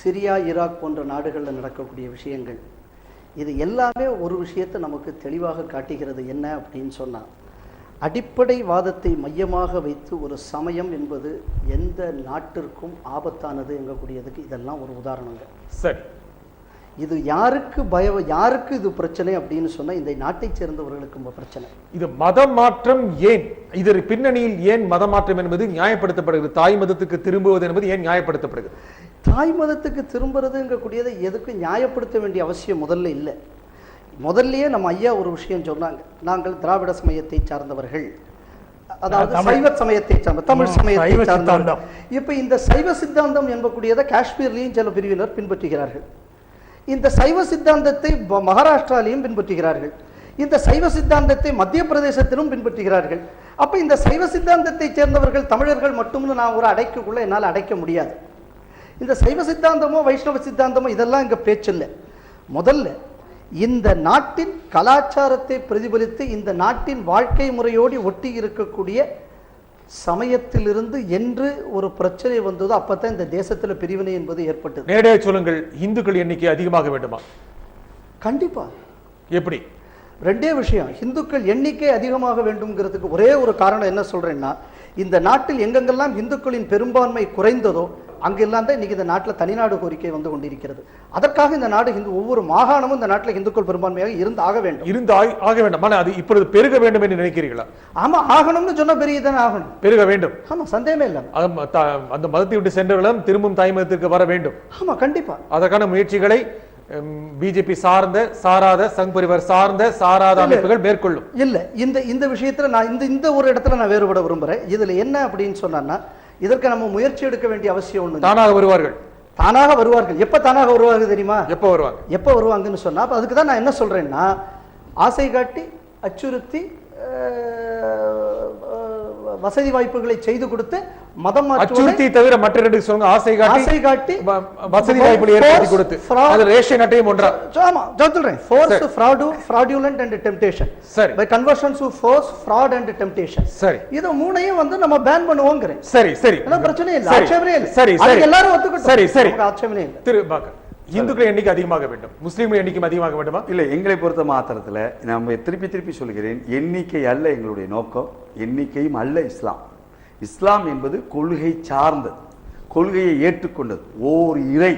சிரியா ஈராக் போன்ற நாடுகளில் நடக்கக்கூடிய விஷயங்கள், இது எல்லாமே ஒரு விஷயத்தை நமக்கு தெளிவாக காட்டுகிறது. என்ன அப்படின்னு சொன்னால், அடிப்படை வாதத்தை மையமாக வைத்து ஒரு சமயம் என்பது எந்த நாட்டிற்கும் ஆபத்தானது எங்கக்கூடியதுக்கு இதெல்லாம் ஒரு உதாரணங்க. சரி, இது யாருக்கு இது பிரச்சனை அப்படின்னு சொன்னா இந்த நாட்டை சேர்ந்தவர்களுக்கு பிரச்சனை. இது மதம் மாற்றம் ஏன், இது பின்னணியில் ஏன் மதம் மாற்றம் என்பது நியாயப்படுத்தப்படுகிறது? தாய் மதத்துக்கு திரும்புவது என்பது ஏன் நியாயப்படுத்தப்படுகிறது? தாய் மதத்துக்கு திரும்புறதுங்கக்கூடியதை எதுக்கும் நியாயப்படுத்த வேண்டிய அவசியம் முதல்ல இல்லை. முதல்லயே நம்ம ஐயா ஒரு விஷயம் சொன்னாங்க, நாங்கள் திராவிட சமயத்தை சார்ந்தவர்கள், அதாவது சைவ சமயத்தை சார்ந்த தமிழ் சமயத்தை சார்ந்தவர்கள். இப்ப இந்த சைவ சித்தாந்தம் என்பக்கூடியதை காஷ்மீர்லயும் சில பிரிவினர் பின்பற்றுகிறார்கள், இந்த சைவ சித்தாந்தத்தை மகாராஷ்டிராலையும் பின்பற்றுகிறார்கள், இந்த சைவ சித்தாந்தத்தை மத்திய பிரதேசத்திலும் பின்பற்றுகிறார்கள். அப்ப இந்த சைவ சித்தாந்தத்தை சேர்ந்தவர்கள் தமிழர்கள் மட்டும்னு நான் ஒரு அடைக்குள்ள என்னால் அடைக்க முடியாது. இந்த சைவ சித்தாந்தமோ வைஷ்ணவ சித்தாந்தமோ இதெல்லாம் இங்க பேச்சில்லை. முதல்ல இந்த நாட்டின் கலாச்சாரத்தை பிரதிபலித்து இந்த நாட்டின் வாழ்க்கை முறையோடு ஒட்டி இருக்கக்கூடிய சமயத்திலிருந்து என்று ஒரு பிரச்சனை வந்ததோ அப்பதான் இந்த தேசத்துல பிரிவினை என்பது ஏற்பட்டது. நேரடியாக சொல்லுங்கள், இந்துக்கள் எண்ணிக்கை அதிகமாக வேண்டுமா? கண்டிப்பா. எப்படி? ரெண்டே விஷயம். இந்துக்கள் எண்ணிக்கை அதிகமாக வேண்டும்ங்கிறதுக்கு ஒரே ஒரு காரணம் என்ன சொல்றேன்னா, இந்த நாட்டில் எங்கெங்கெல்லாம் இந்துக்களின் பெரும்பான்மை குறைந்ததோ அங்கெல்லாம் தான் இன்னைக்கு இந்த நாட்டில் தனிநாடு கோரிக்கை வந்து கொண்டிருக்கிறது. அதற்காக இந்த நாடு ஒவ்வொரு மாகாணமும் இந்த நாட்டில் இந்துக்கள் பெரும்பான்மையாக இருந்து ஆக வேண்டும். அது இப்பொழுது பெருக வேண்டும் என்று நினைக்கிறீர்களா? ஆமா, ஆகணும்னு சொன்னா பெரியதானே ஆகணும், பெருக வேண்டும். ஆமா, சந்தேகமே இல்லை. அந்த மதத்தை விட்டு சென்றவர்களும் திரும்பவும் தாய் மதத்திற்கு வர வேண்டும். ஆமா, கண்டிப்பா. அதற்கான முயற்சிகளை பிஜேபி சார்ந்த சாராத சங் பரிவார் சார்ந்த சாராத அமைப்புகள் மேற்கொள்ளும். இல்ல, இந்த விஷயத்துல நான் இந்த ஒரு இடத்துல நான் வேறுபட விரும்புறேன். இதுல என்ன அப்படின்னு சொன்னா, இதற்கு நம்ம முயற்சி எடுக்க வேண்டிய அவசியம் ஒண்ணு. தானாக வருவார்கள். எப்ப தானாக வருவார்கள் தெரியுமா? எப்ப வருவாங்கன்னு சொன்னா, அதுக்கு தான் நான் என்ன சொல்றேன்னா, ஆசை காட்டி அச்சுறுத்தி வசதி வாய்ப்புகளை செய்து கொடுத்து மதம் அச்சுறுத்தி தவிர மற்ற ரெண்டு சொல்லுங்க. ஆசை காட்டி வசதி வாய்ப்புகளை ஏற்படுத்தி கொடுத்து, அது ரேஷன் அட்டையும் ஒன்றா. ஆமா, சொல்றேன். Force, fraudulent and temptation. சரி. by conversion to force, fraud and temptation. சரி. இது மூணையும் வந்து நம்ம பேன் பண்ணுவோங்கறேன். சரி சரி, என்ன பிரச்சனை இல்ல, ஆட்சேபமே இல்ல. சரி சரி, எல்லாரும் ஒத்துக்கிட்டோம். சரி சரி, ஆட்சேபமே இல்ல. திருபாக்க இந்துக்கள் எண்ணிக்கை அதிகமாக வேண்டும், முஸ்லீம்கள் எண்ணிக்கை அதிகமாக வேண்டுமா? இல்லை, எங்களை பொறுத்த மாத்திரத்தில் நம்ம திருப்பி சொல்கிறேன், எண்ணிக்கை அல்ல எங்களுடைய நோக்கம், எண்ணிக்கையும் அல்ல இஸ்லாம். இஸ்லாம் என்பது கொள்கை சார்ந்தது, கொள்கையை ஏற்றுக்கொண்டது, ஓர் இறை.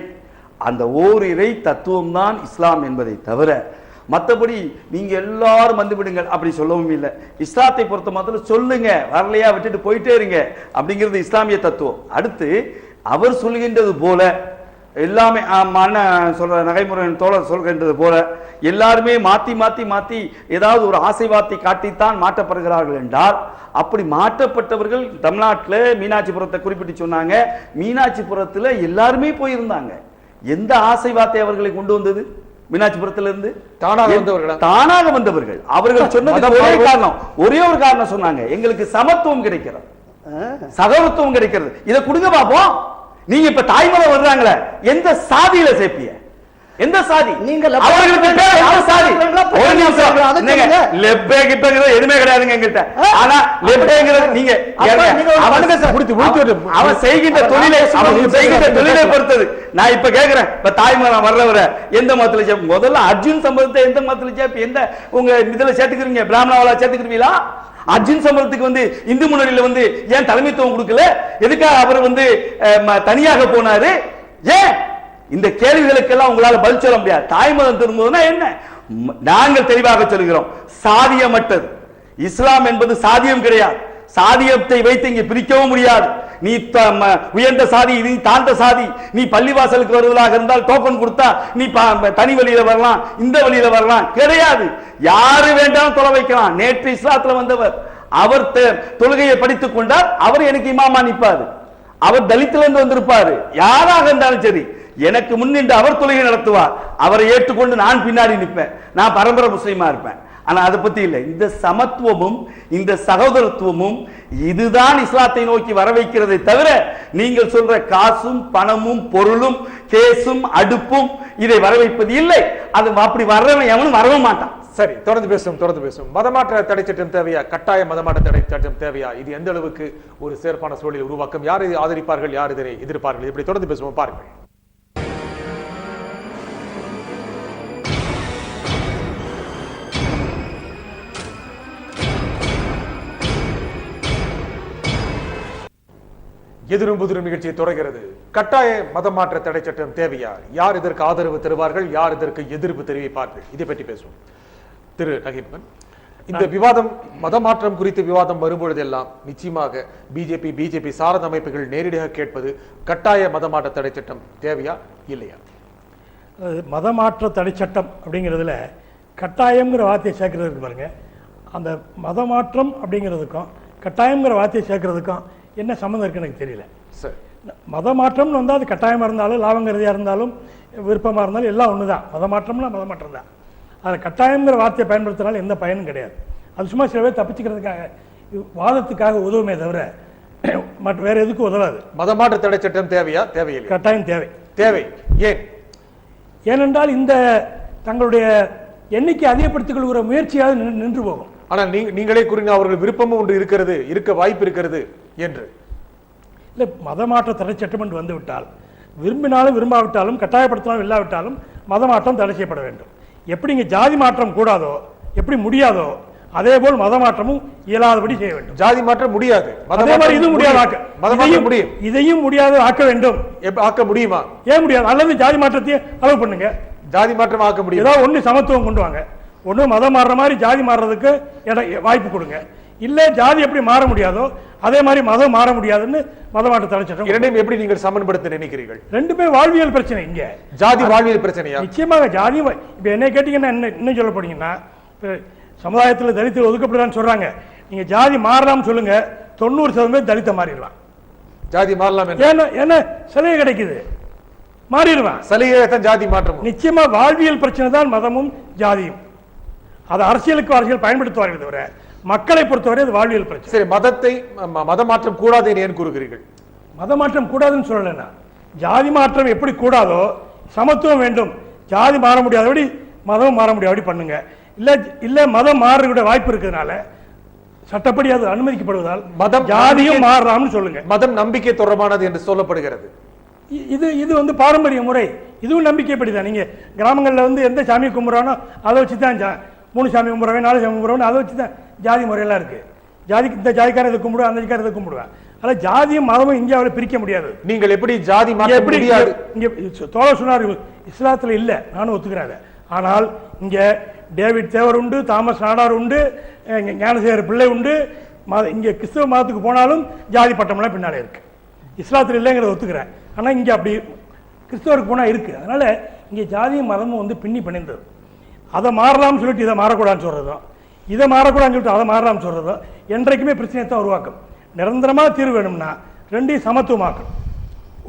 அந்த ஓர் இறை தத்துவம் தான் இஸ்லாம் என்பதை தவிர மற்றபடி நீங்க எல்லாரும் வந்து விடுங்கள் அப்படி சொல்லவும் இல்லை. இஸ்லாத்தை பொறுத்த மாத்திரம் சொல்லுங்க, வரலையா விட்டுட்டு போயிட்டே இருங்க அப்படிங்கிறது இஸ்லாமிய தத்துவம். அடுத்து அவர் சொல்கின்றது போல எல்லாமே அண்ணன் சொல்ற நகைமுறை தோழர் சொல்கின்றது போல எல்லாருமே மாத்தி மாத்தி மாத்தி ஏதாவது ஒரு ஆசைவார்த்தை காட்டித்தான் மாற்றப்படுகிறார்கள் என்றால், அப்படி மாற்றப்பட்டவர்கள் தமிழ்நாட்டில் மீனாட்சிபுரத்தை குறிப்பிட்டு சொன்னாங்க. மீனாட்சிபுரத்தில் எல்லாருமே போயிருந்தாங்க. எந்த ஆசை வார்த்தை அவர்களை கொண்டு வந்தது? மீனாட்சிபுரத்திலிருந்து தானாக வந்தவர்கள். அவர்கள் சொன்னது ஒரே ஒரு காரணம் சொன்னாங்க, எங்களுக்கு சமத்துவம் கிடைக்கிறது, சகோதரத்துவம் கிடைக்கிறது, இதை கொடுங்க பாப்போம். நீங்க இப்ப தாய்மலை வர்றாங்களே, எந்த சாதியில சேர்ப்பிய? எந்த சாதி? நீங்க அவர்களுக்கு பேர் என்ன சாதி? ஒரு நிமிஷம், லெப்பே கிட்டங்கிறது எதுவுமே கிடையாதுங்க எங்கிட்ட. ஆனா லெப்பேங்கிறது நீங்க அவன் செய்கின்ற தொழிலை பொறுத்தது. நான் இப்ப கேட்கிறேன், இப்ப தாய்மலை வர்றவர எந்த மதத்துல சேர்ப்பு? முதல்ல அர்ஜுன் சம்பவத்தை எந்த மதத்துல சேர்ப்பு? எந்த உங்க இதுல சேர்த்துக்கிறீங்க? பிராமணாவளா சேர்த்துக்கிறீங்களா? அர்ஜுன் சம்பவத்துக்கு வந்து இந்து முன்னணியில வந்து ஏன் தலைமைத்துவம் கொடுக்கல? எதுக்காக அவர் வந்து தனியாக போனாரு? ஏன்? இந்த கேள்விகளுக்கெல்லாம் உங்களால பதில் சொல்ல முடியாது. தாய்மதம் திரும்புவதுனா என்ன? நாங்கள் தெளிவாக சொல்கிறோம், சாதியமற்றது. இஸ்லாம் என்பது சாதியம் கிடையாது. சாதியத்தை வைத்து இங்க பிரிக்கவும் முடியாது. நீ உயர்ந்த சாதி, நீ தாழ்ந்த சாதி, நீ பள்ளிவாசலுக்கு வருவதாக இருந்தால் டோக்கன் கொடுத்தா நீ தனி வழியில வரலாம், இந்த வழியில வரலாம், கிடையாது. யாரு வேண்டாம் தொலை வைக்கலாம். நேற்று இஸ்லாத்துல வந்தவர், அவர் தொழுகையை படித்துக் கொண்டார், அவர் எனக்கு இமாமா நிற்பாரு. அவர் தலித்திலிருந்து வந்திருப்பாரு. யாராக இருந்தாலும் சரி, எனக்கு முன்னின்று அவர் தொழுகை நடத்துவார். அவரை ஏற்றுக்கொண்டு நான் பின்னாடி நிற்பேன். நான் பரம்பரை முஸ்லீமா இருப்பேன். ஆனா அதை பத்தி இல்லை. இந்த சமத்துவமும் இந்த சகோதரத்துவமும் இதுதான் இஸ்லாத்தை நோக்கி வர வைக்கிறதை தவிர, நீங்கள் சொல்ற காசும் பணமும் பொருளும் கேசும் அடுப்பும் இதை வர வைப்பது இல்லை. அது அப்படி வர்றவன் எவனும் வரவும் மாட்டான். சரி, தொடர்ந்து பேசும். மதமாற்ற தடை சட்டம் தேவையா? கட்டாய மதமாற்ற தடை சட்டம் தேவையா? இது எந்த அளவுக்கு ஒரு சிறப்பான சூழலில் உருவாக்கும்? யார் இதை ஆதரிப்பார்கள், யார் இதனை எதிர்ப்பார்கள்? இப்படி தொடர்ந்து பேசுவோம், பாருங்கள். எதிரும் புதிரும் நிகழ்ச்சியை தொடர்கிறது. கட்டாய மதமாற்ற தடை சட்டம் தேவையா? யார் இதற்கு ஆதரவு தருவார்கள், யார் இதற்கு எதிர்ப்பு தெரிவிப்பார்கள்? இதை பற்றி பேசுவோம். திரு நகீபன், இந்த விவாதம், மதமாற்றம் குறித்து விவாதம் வரும்பொழுதெல்லாம் நிச்சயமாக பிஜேபி சாரத அமைப்புகள் நேரடியாக கேட்பது கட்டாய மதமாற்ற தடை சட்டம் தேவையா இல்லையா? மதமாற்ற தடை சட்டம் அப்படிங்கிறதுல கட்டாயம்ங்கிற வார்த்தையை சேர்க்கறதுக்கு பாருங்க, அந்த மதமாற்றம் அப்படிங்கிறதுக்கும் கட்டாயம்ங்கிற வார்த்தையை சேர்க்கறதுக்கும் என்ன சம்மந்தம் இருக்குன்னு எனக்கு தெரியல. சரி, மதமாற்றம்னு வந்தால் அது கட்டாயமாக இருந்தாலும் லாபங்கரதியாக இருந்தாலும் விருப்பமாக இருந்தாலும் எல்லாம் ஒன்று தான். மதமாற்றம்னா மதமாற்றம் தான். அதில் கட்டாயங்கிற வார்த்தையை பயன்படுத்தினாலும் எந்த பயனும் கிடையாது. அது சும்மா சில பேர் தப்பிச்சுக்கிறதுக்காக, வாதத்துக்காக உதவுமே தவிர மற்ற வேற எதுக்கும் உதவாது. மதமாற்ற தடை சட்டம் தேவையா தேவையில்லை? கட்டாயம் தேவை. ஏன்? ஏனென்றால் இந்த தங்களுடைய எண்ணிக்கை அதிகப்படுத்திக் கொள்கிற முயற்சியாவது நின்று போகும். ஆனால் நீங்களே கூறின அவர்கள் விருப்பமும் ஒன்று இருக்கிறது, இருக்க வாய்ப்பு இருக்கிறது என்று. இல்லை, மதமாற்ற தடை சட்டம் என்று வந்துவிட்டால் விரும்பினாலும் விரும்பாவிட்டாலும் கட்டாயப்படுத்தினாலும் இல்லாவிட்டாலும் மதமாற்றம் தடை செய்யப்பட வேண்டும். எப்படி இங்கே ஜாதி மாற்றம் கூடாதோ, எப்படி முடியாதோ, அதே போல் மதமாற்றமும் இயலாதபடி செய்ய வேண்டும். ஜாதி மாற்றம் முடியாது, அதே மாதிரி இது முடியாது. முடியும், இதையும் முடியாது ஆக்க வேண்டும். ஆக்க முடியுமா? ஏன் முடியாது? அல்லது ஜாதி மாற்றத்தையும் அளவு பண்ணுங்க. ஜாதி மாற்றம் ஆக்க முடியும். ஏதாவது ஒன்று சமத்துவம் கொண்டு வாங்க. ஒன்று மதம் மாறுற மாதிரி ஜாதி மாறுறதுக்கு வாய்ப்பு கொடுங்க. இல்ல ஜாதி எப்படி மாற முடியாதோ அதே மாதிரி மதம் மாற முடியாதுன்னு மதமாற்ற தடை சட்டம். இரண்டையும் எப்படி நீங்கள் சமன்படுத்த நினைக்கிறீர்கள்? ரெண்டுமே வாழ்வியல் பிரச்சனை. இங்க ஜாதி வாழ்வியல் பிரச்சனையா? நிச்சயமாக ஜாதி. இப்ப என்ன கேட்டீங்கன்னா என்ன சொல்ல போனீங்கன்னா, சமுதாயத்தில் தலித்து ஒதுக்கப்படுறான்னு சொல்றாங்க. நீங்க ஜாதி மாறலாம் சொல்லுங்க, 90% தலித்த மாறிடலாம். ஜாதி மாறலாம் என்ன சலுகை கிடைக்குது, மாறிடுவான். சலுகை தான் ஜாதி மாற்றம். நிச்சயமா வாழ்வியல் பிரச்சனை தான் மதமும் ஜாதியும். அது அரசியலுக்கு அரசியல் பயன்படுத்துவார்கள் தவிர மக்களை பொறுத்தவரை அது வாழ்வியல் பிரச்சனை. சரி, மதத்தை மதமாற்றம் கூடாது ஏன் கூறுகிறீர்கள்? மதமாற்றம் கூடாதுன்னு சொல்லலைன்னா, ஜாதி மாற்றம் எப்படி கூடாதோ சமத்துவம் வேண்டும். ஜாதி மாற முடியாதபடி மதம் மாற முடியாதபடி பண்ணுங்க. இல்ல மதம் மாறுகிற வாய்ப்பு இருக்கிறதுனால சட்டப்படி அது அனுமதிக்கப்படுவதால் மதம் ஜாதியும் மாறலாம்னு சொல்லுங்க. மதம் நம்பிக்கை தொடர்பானது என்று சொல்லப்படுகிறது. இது பாரம்பரிய முறை. இதுவும் நம்பிக்கைப்படிதான். நீங்க கிராமங்களில் எந்த சாமியை கும்பிட்றானோ அதை வச்சு தான் 3 சாமி கும்பிட்றவன் 4 சாமி கும்பிட்றவன் அதை வச்சு தான் ஜாதி முறையெல்லாம் இருக்கு. ஜாதிக்கு இந்த ஜாதிக்காரன் இதை கும்பிடுவேன், அந்த ஜாதிக்காரன் இதை கும்பிடுவேன். அதனால் ஜாதியும் மதமும் இந்தியாவில் பிரிக்க முடியாது. நீங்கள் எப்படி ஜாதி மாற்ற முடியாது? இங்க தோழர் சொன்னார், இஸ்லாத்தில் இல்லை, நானும் ஒத்துக்கிறேன். ஆனால் இங்கே டேவிட் தேவர் உண்டு, தாமஸ் நாடார் உண்டு, ஞானசேகர் பிள்ளை உண்டு. இங்கே கிறிஸ்தவ மதத்துக்கு போனாலும் ஜாதி பட்டம்லாம் பின்னாலே இருக்கு. இஸ்லாத்தில் இல்லைங்கிறத ஒத்துக்கிறேன், ஆனால் இங்கே அப்படி கிறிஸ்தவருக்கு போனால் இருக்குது. அதனால் இங்கே ஜாதியும் மதமும் வந்து பின்னி பிணைந்தது. அதை மாறலாம்னு சொல்லிட்டு இதை மாறக்கூடாதுன்னு சொல்கிறதும், இதை மாறக்கூடாதுன்னு சொல்லிட்டு அதை மாறலாம்னு சொல்கிறதும் என்றைக்குமே பிரச்சனையை தான் உருவாக்கும். நிரந்தரமாக தீர்வு வேணும்னா ரெண்டையும் சமத்துவமாக்கணும்.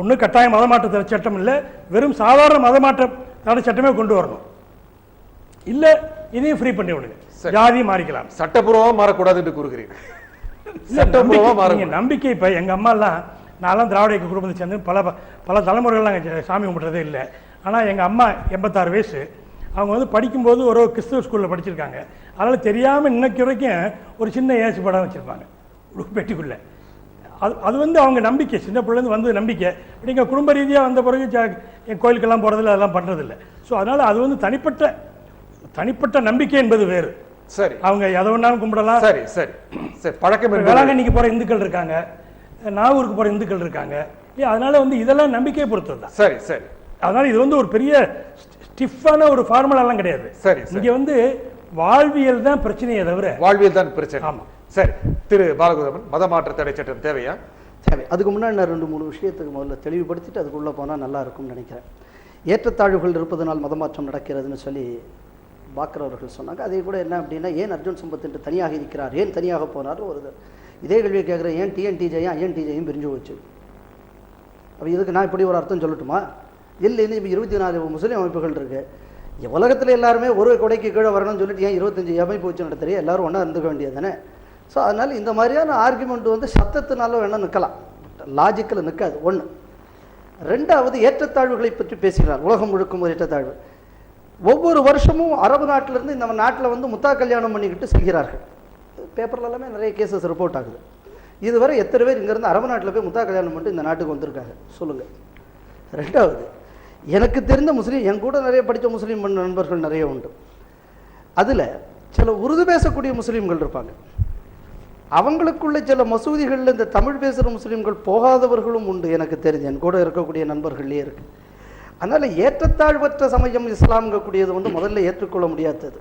ஒன்று கட்டாய மதமாற்ற தடை சட்டம் இல்லை, வெறும் சாதாரண மதமாற்ற தடை சட்டமே கொண்டு வரணும். இல்லை இதையும் ஃப்ரீ பண்ணி விடுங்க, ஜாதி மாறிக்கலாம். சட்டப்பூர்வமாக மாறக்கூடாது என்று கூறுகிறீர்கள். சட்டப்பூர்வமாக மாற நம்பிக்கை. இப்போ எங்கள் அம்மாலாம், நான்லாம் திராவிட இயக்க குடும்பத்தை சேர்ந்து பல தலைமுறைகள் நாங்கள் சாமி கும்பிட்றதே இல்லை. ஆனால் எங்கள் அம்மா 86 வயசு, அவங்க வந்து படிக்கும்போது ஒரு கிறிஸ்தவ ஸ்கூலில் படிச்சிருக்காங்க. அதனால் தெரியாமல் இன்னைக்கு வரைக்கும் ஒரு சின்ன ஏசு படம் வச்சுருப்பாங்க பெட்டிக்குள்ளே. அது வந்து அவங்க நம்பிக்கை, சின்ன பிள்ளைலேருந்து வந்து நம்பிக்கை. அப்படிங்க குடும்ப ரீதியாக வந்த பிறகு என் கோயிலுக்கெல்லாம் போகிறதில்ல, அதெல்லாம் பண்ணுறதில்லை. ஸோ அதனால் அது வந்து தனிப்பட்ட நம்பிக்கை என்பது வேறு. சரி, அவங்க எதை வேணாலும் கும்பிடலாம். சரி சரி சரி. பழக்கம் வேளாங்கண்ணிக்கு போகிற இந்துக்கள் இருக்காங்க, நாகூருக்கு போகிற இந்துக்கள் இருக்காங்க. அதனால வந்து இதெல்லாம் நம்பிக்கையை பொறுத்தது தான். சரி சரி. அதனால இது வந்து ஒரு பெரிய ஸ்டிஃபான ஒரு ஃபார்முலாலாம் கிடையாது. சரி, இங்கே வந்து வாழ்வியல் தான் பிரச்சனையே தவிர. வாழ்வியல் தான் பிரச்சனை. ஆமாம். சரி, திரு பாலகுதமன், மதமாற்ற தடை சட்டம் தேவையா? தேவை. அதுக்கு முன்னாடி நான் 2-3 விஷயத்துக்கு முதல்ல தெளிவுபடுத்திட்டு அதுக்குள்ளே போனால் நல்லா இருக்கும்னு நினைக்கிறேன். ஏற்றத்தாழ்வுகள் இருப்பதனால் மதமாற்றம் நடக்கிறதுன்னு சொல்லி பாக்கரவர்கள் சொன்னாங்க. அதே கூட என்ன அப்படின்னா, ஏன் அர்ஜுன் சம்பத் என்று தனியாக இருக்கிறார், ஏன் தனியாக போனார் ஒரு இதே கேள்வியை கேட்குறேன். ஏன் டிஎன்டிஜையும் ஐஎன்டிஜையும் பிரிஞ்சு போச்சு? அப்போ இதுக்கு நான் இப்படி ஒரு அர்த்தம் சொல்லட்டுமா? இல்லைன்னு இப்போ 24 முஸ்லீம் அமைப்புகள் இருக்குது. உலகத்தில் எல்லாருமே ஒரு கொடைக்கு கீழே வரணும்னு சொல்லிட்டு ஏன் 25 அமைப்பு வச்சு நடத்துறியா? எல்லாரும் ஒன்றா இருந்துக்க வேண்டியது தானே. ஸோ அதனால் இந்த மாதிரியான ஆர்குமெண்ட் வந்து சத்தத்தினால வேணால் நிற்கலாம், லாஜிக்கில் நிற்காது. ஒன்று. ரெண்டாவது, ஏற்றத்தாழ்வுகளை பற்றி பேசுகிறார். உலகம் முழுக்கும் ஒரு ஏற்றத்தாழ்வு. ஒவ்வொரு வருஷமும் அரபு நாட்டிலிருந்து இந்த நாட்டில் வந்து முத்தா கல்யாணம் பண்ணிக்கிட்டு செல்கிறார்கள். பேப்பரில் எல்லாமே நிறைய கேசஸ் ரிப்போர்ட் ஆகுது. இதுவரை எத்தனை பேர் இங்கேருந்து அரபு நாட்டில் போய் முத்தா கல்யாணம் பண்ணிட்டு இந்த நாட்டுக்கு வந்திருக்காங்க சொல்லுங்கள். ரெண்டாவது, எனக்கு தெரிந்த முஸ்லீம், என் கூட நிறைய படித்த முஸ்லீம் நண்பர்கள் நிறைய உண்டு. அதில் சில உருது பேசக்கூடிய முஸ்லீம்கள் இருப்பாங்க. அவங்களுக்குள்ள சில மசூதிகளில் இந்த தமிழ் பேசுகிற முஸ்லீம்கள் போகாதவர்களும் உண்டு. எனக்கு தெரிஞ்சு என் கூட இருக்கக்கூடிய நண்பர்களே இருக்குது. அதனால் ஏற்றத்தாழ்வற்ற சமயம் இஸ்லாம்கக்கூடியது வந்து முதல்ல ஏற்றுக்கொள்ள முடியாதது,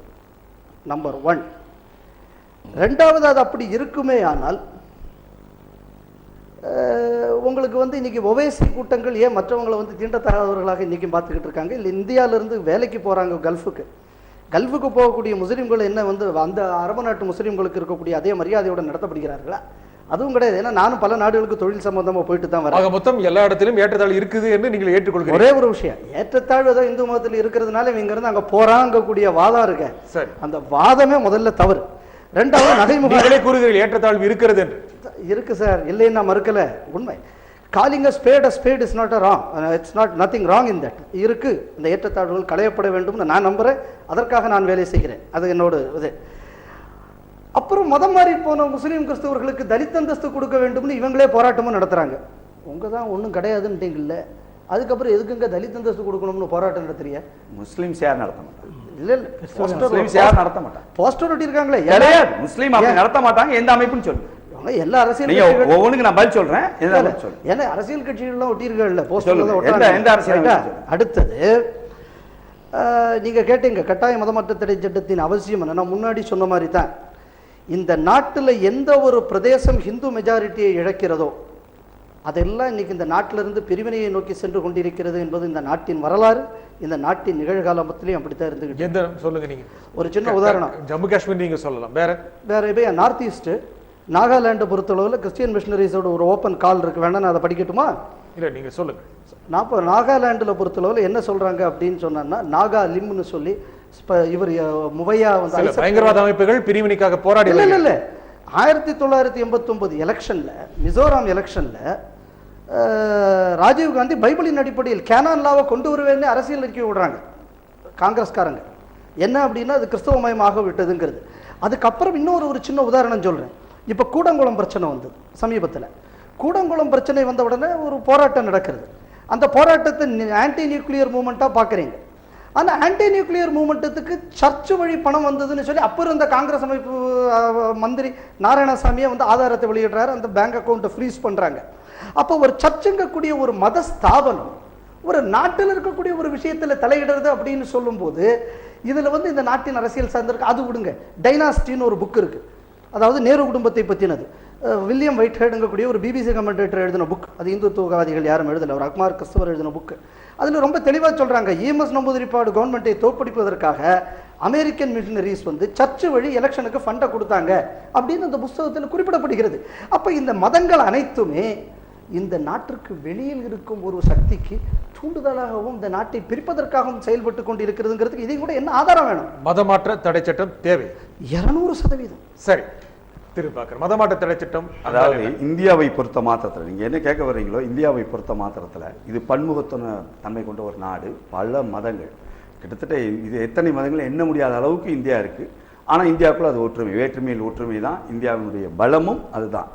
நம்பர் 1. ரெண்டாவது, அது அப்படி இருக்குமே ஆனால் உங்களுக்கு வந்து இன்றைக்கி ஒவைசி கூட்டங்கள் ஏன் மற்றவங்களை வந்து தீண்டத்தகாதவர்களாக இன்றைக்கும் பார்த்துக்கிட்டு இருக்காங்க? இல்லை இந்தியாவிலேருந்து வேலைக்கு போகிறாங்க கல்ஃபுக்கு போகக்கூடிய முஸ்லீம்கள் என்ன வந்து அந்த அரபு நாட்டு முஸ்லீம்களுக்கு இருக்கக்கூடிய அதே மரியாதையோடு நடத்தப்படுகிறார்களா? அதுவும் கிடையாது. ஏன்னா நானும் பல நாடுகளுக்கு தொழில் சம்பந்தமாக போயிட்டு தான் வரேன். மொத்தம் எல்லா இடத்திலும் ஏற்றத்தாழ்வு இருக்குது என்று நீங்கள் ஏற்றுக்கொள்கிறீங்க. ஒரே ஒரு விஷயம், ஏற்றத்தாழ்வு ஏதோ இந்து மதத்தில் இருக்கிறதுனால இங்கிருந்து அங்கே போறாங்கக்கூடிய வாதம் இருக்க, சரி, அந்த வாதமே முதல்ல தவறு. ரெண்டாவது, நகைமுகங்களே கூறுகிறீர்கள் ஏற்றத்தாழ்வு இருக்கிறது என்று. இருக்கு சார், இல்லைன்னு நான் மறுக்கல, உண்மை. Calling a spade is not a wrong, it's not nothing wrong in that. இருக்கு, இந்த ஏற்றத்தாழ்வுகள் களையப்பட வேண்டும் நான் நம்புறேன். அதற்காக நான் வேலை செய்கிறேன், அது என்னோட இது. அப்புறம் மதம் மாறி போன முஸ்லீம் கிறிஸ்தவர்களுக்கு தலித் அந்தஸ்து கொடுக்க வேண்டும்னு இவங்களே போராட்டமும் நடத்துறாங்க. உங்க தான் ஒன்றும் கிடையாதுன்ட்டீங்கல்ல, அதுக்கப்புறம் எதுக்குங்க தலித் அந்தஸ்து கொடுக்கணும்னு போராட்டம் நடத்துறீங்க? முஸ்லீம்ஸ் யார் நடத்த மாட்டாங்க? இல்ல இல்ல, முஸ்லீம்ஸ் யார் நடத்த மாட்டாங்க? போஸ்டர் ஒட்டி இருக்காங்களே, முஸ்லீம் அப்படி நடத்த மாட்டாங்க. எந்த அமைப்புன்னு சொல்லுங்க. எல்லா அரசியல் ஒவ்வொன்றுக்கு நான் பதில் சொல்றேன். ஏன்னா அரசியல் கட்சிகள்லாம் ஒட்டியிருக்கல போஸ்டர். அடுத்தது, நீங்க கேட்டீங்க கட்டாய மதமாற்ற தடை சட்டத்தின் அவசியம். நான் முன்னாடி சொன்ன மாதிரி தான், இந்த நாட்டில் எந்த ஒரு பிரதேசம் ஹிந்து மெஜாரிட்டியை இழக்கிறதோ அதெல்லாம் இன்னைக்கு இந்த நாட்டிலிருந்து பிரிவினையை நோக்கி சென்று கொண்டிருக்கிறது என்பது இந்த நாட்டின் வரலாறு. இந்த நாட்டின் நிகழ்காலத்திலையும் அப்படித்தான் இருந்துகிட்டு. சொல்லுங்க நீங்க ஒரு சின்ன உதாரணம். ஜம்மு காஷ்மீர் நீங்க சொல்லலாம். வேற இப்போ நார்த் ஈஸ்ட் நாகாலாண்டை பொறுத்தளவில் கிறிஸ்டியன் மிஷனரிஸோட ஒரு ஓப்பன் கால் இருக்கு, வேணா நான் அதை படிக்கட்டுமா? இல்லை நீங்க சொல்லுங்க. நான் இப்போ நாகாலாண்டில் பொறுத்தளவில் என்ன சொல்றாங்க அப்படின்னு சொன்னா, நாகா லிம்னு சொல்லி இவர் முவையா வந்து பயங்கரவாத அமைப்புகள் பிரிவினைக்காக போராடி இல்ல 1989 எலெக்ஷன்ல, மிசோராம் எலெக்ஷன்ல ராஜீவ்காந்தி பைபிளின் அடிப்படையில் கேனான் லாவை கொண்டு வருவேன்னு அரசியல் அறிக்கை விடுறாங்க காங்கிரஸ்காரங்க. என்ன அப்படின்னா அது கிறிஸ்தவமயமாக விட்டதுங்கிறது. அதுக்கப்புறம் இன்னொரு ஒரு சின்ன உதாரணம் சொல்றேன். இப்போ கூடங்குளம் பிரச்சனை வந்தது சமீபத்தில். கூடங்குளம் பிரச்சனை வந்த உடனே ஒரு போராட்டம் நடக்கிறது. அந்த போராட்டத்தை ஆன்டி நியூக்ளியர் மூவ்மெண்ட்டாக பார்க்குறீங்க. அந்த ஆன்டி நியூக்ளியர் மூவ்மெண்ட்டுக்கு சர்ச்சு வழி பணம் வந்ததுன்னு சொல்லி அப்போ இருந்த காங்கிரஸ் அமைப்பு மந்திரி நாராயணசாமியை வந்து ஆதாரத்தை வெளியிடுறாரு. அந்த பேங்க் அக்கௌண்ட்டை ஃப்ரீஸ் பண்ணுறாங்க. அப்போ ஒரு சர்ச்சுங்கக்கூடிய ஒரு மத ஸ்தாபனம் ஒரு நாட்டில் இருக்கக்கூடிய ஒரு விஷயத்தில் தலையிடுறது அப்படின்னு சொல்லும்போது இதுல வந்து இந்த நாட்டின் அரசியல் சார்ந்திருக்கு. அது விடுங்க, டைனாஸ்டின்னு ஒரு புக் இருக்கு, அதாவது நேரு குடும்பத்தை பற்றினது. வில்லியம் ஒயிட் ஹெட்ங்கக்கூடிய ஒரு பிபிசி கமெண்டேட்டர் எழுதின புக், அது இந்துத்துவவாதிகள் யாரும் எழுதல, ஒரு அக்மார் கஸ்தவர் எழுதின புக். அதில் ரொம்ப தெளிவாக சொல்றாங்க, EMS நம்பூதிரிப்பாடு கவர்மெண்ட்டை தோற்கடிப்பதற்காக அமெரிக்கன் மிஷனரிஸ் வந்து சர்ச்சு வழி எலெக்ஷனுக்கு ஃபண்டை கொடுத்தாங்க அப்படின்னு அந்த புஸ்தகத்தில் குறிப்பிடப்படுகிறது. அப்போ இந்த மதங்கள் அனைத்துமே இந்த நாட்டிற்கு வெளியில் இருக்கும் ஒரு சக்திக்கு தூண்டுதலாகவும் இந்த நாட்டை பிரிப்பதற்காகவும் செயல்பட்டு கொண்டு இருக்கிறதுங்கிறதுக்கு இதையும் கூட என்ன ஆதாரம் வேணும்? மதமாற்ற தடை சட்டம் தேவை. 200%. சரி திரு பாக்கர், மதமாற்ற தடை சட்டம் அதாவது இந்தியாவை பொறுத்த மாத்திரத்தில் நீங்க என்ன கேட்க வர்றீங்களோ, இந்தியாவை பொறுத்த மாத்திரத்தில் இது பன்முகத்தன தன்மை கொண்ட ஒரு நாடு, பல மதங்கள், கிட்டத்தட்ட இது எத்தனை மதங்கள் எண்ண முடியாத அளவுக்கு இந்தியா இருக்கு. ஆனால் இந்தியாவுக்குள்ள அது ஒற்றுமை, வேற்றுமையில் ஒற்றுமை தான் இந்தியாவினுடைய பலமும். அதுதான்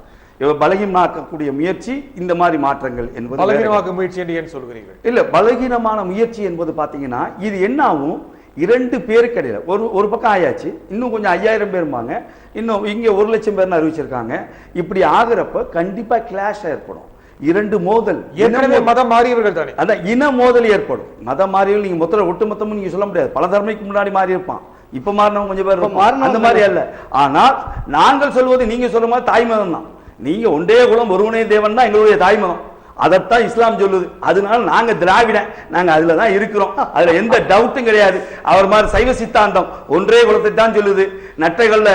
பலகீனமாக்கக்கூடிய முயற்சி இந்த மாதிரி மாற்றங்கள் என்பது. பலகீனமாக்க முயற்சி என்று ஏன் சொல்கிறீர்கள்? இல்ல, பலகீனமான முயற்சி என்பது பாத்தீங்கன்னா இது என்ன ஆகும், 2 பேருக்கு இடையில ஒரு பக்கம் ஆயாச்சு, இன்னும் கொஞ்சம் 5000 பேருமாங்க, இன்னும் இங்க 1,00,000 பேர்னு அறிவிச்சிருக்காங்க. இப்படி ஆகிறப்ப கண்டிப்பா கிளாஷ் ஏற்படும், 2 மோதல். ஏற்கனவே மதம் மாறியவர்கள் தானே, அதான் இன மோதல் ஏற்படும். மதம் மாறியவர்கள் நீங்க ஒட்டுமொத்தமும் நீங்க சொல்ல முடியாது, பல தலைமுறைக்கு முன்னாடி மாறி இருப்பான், இப்ப மாறினவங்க கொஞ்சம் பேர் அந்த மாதிரி அல்ல. ஆனால் நாங்கள் சொல்வது நீங்க சொல்ற மாதிரி தாய் மதம் தான். நீங்க ஒன்றே குலம் ஒருவனே தேவன் தான் எங்களுடைய தாய்மதம், அதைத்தான் இஸ்லாம் சொல்லுது. அதனால நாங்க திராவிட, நாங்க அதுல தான் இருக்கிறோம், அதுல எந்த டவுட்டும் கிடையாது. அவர் மாதிரி சைவ சித்தாந்தம் ஒன்றே குலத்தை தான் சொல்லுது. நட்டைகள்ல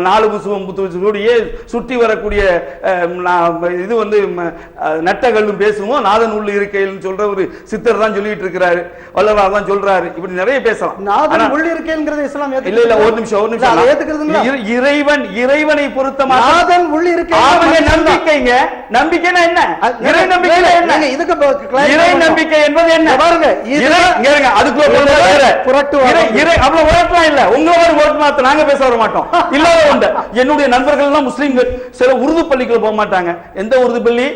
4 புசுவம் சுற்றி வரக்கூடிய இது வந்து நட்டகள்னு பேசுவோம், நாதன் உள்ள இருக்கைன்னு சொல்ற ஒரு சித்தர் தான் சொல்லிட்டு இருக்கிறாரு, வல்லவர் தான் சொல்றாரு. இப்படி நிறைய பேசலாம். நாதன் உள்ள இருக்கைங்கிறது இஸ்லாம் இல்ல இல்ல, ஒரு நிமிஷம். இறைவனை பொறுத்த நாதன் உள்ள இருக்கை நம்பிக்கைங்க. நம்பிக்கைனா என்ன? நம்பிக்கை என்பது என்ன பாருங்க, நாங்க பேச வர மாட்டோம். என்னுடைய நண்பர்கள் எல்லாம் முஸ்லிம்கள், சில உருது பள்ளிக்குள்ள போக மாட்டாங்க. எந்த உருது பள்ளி?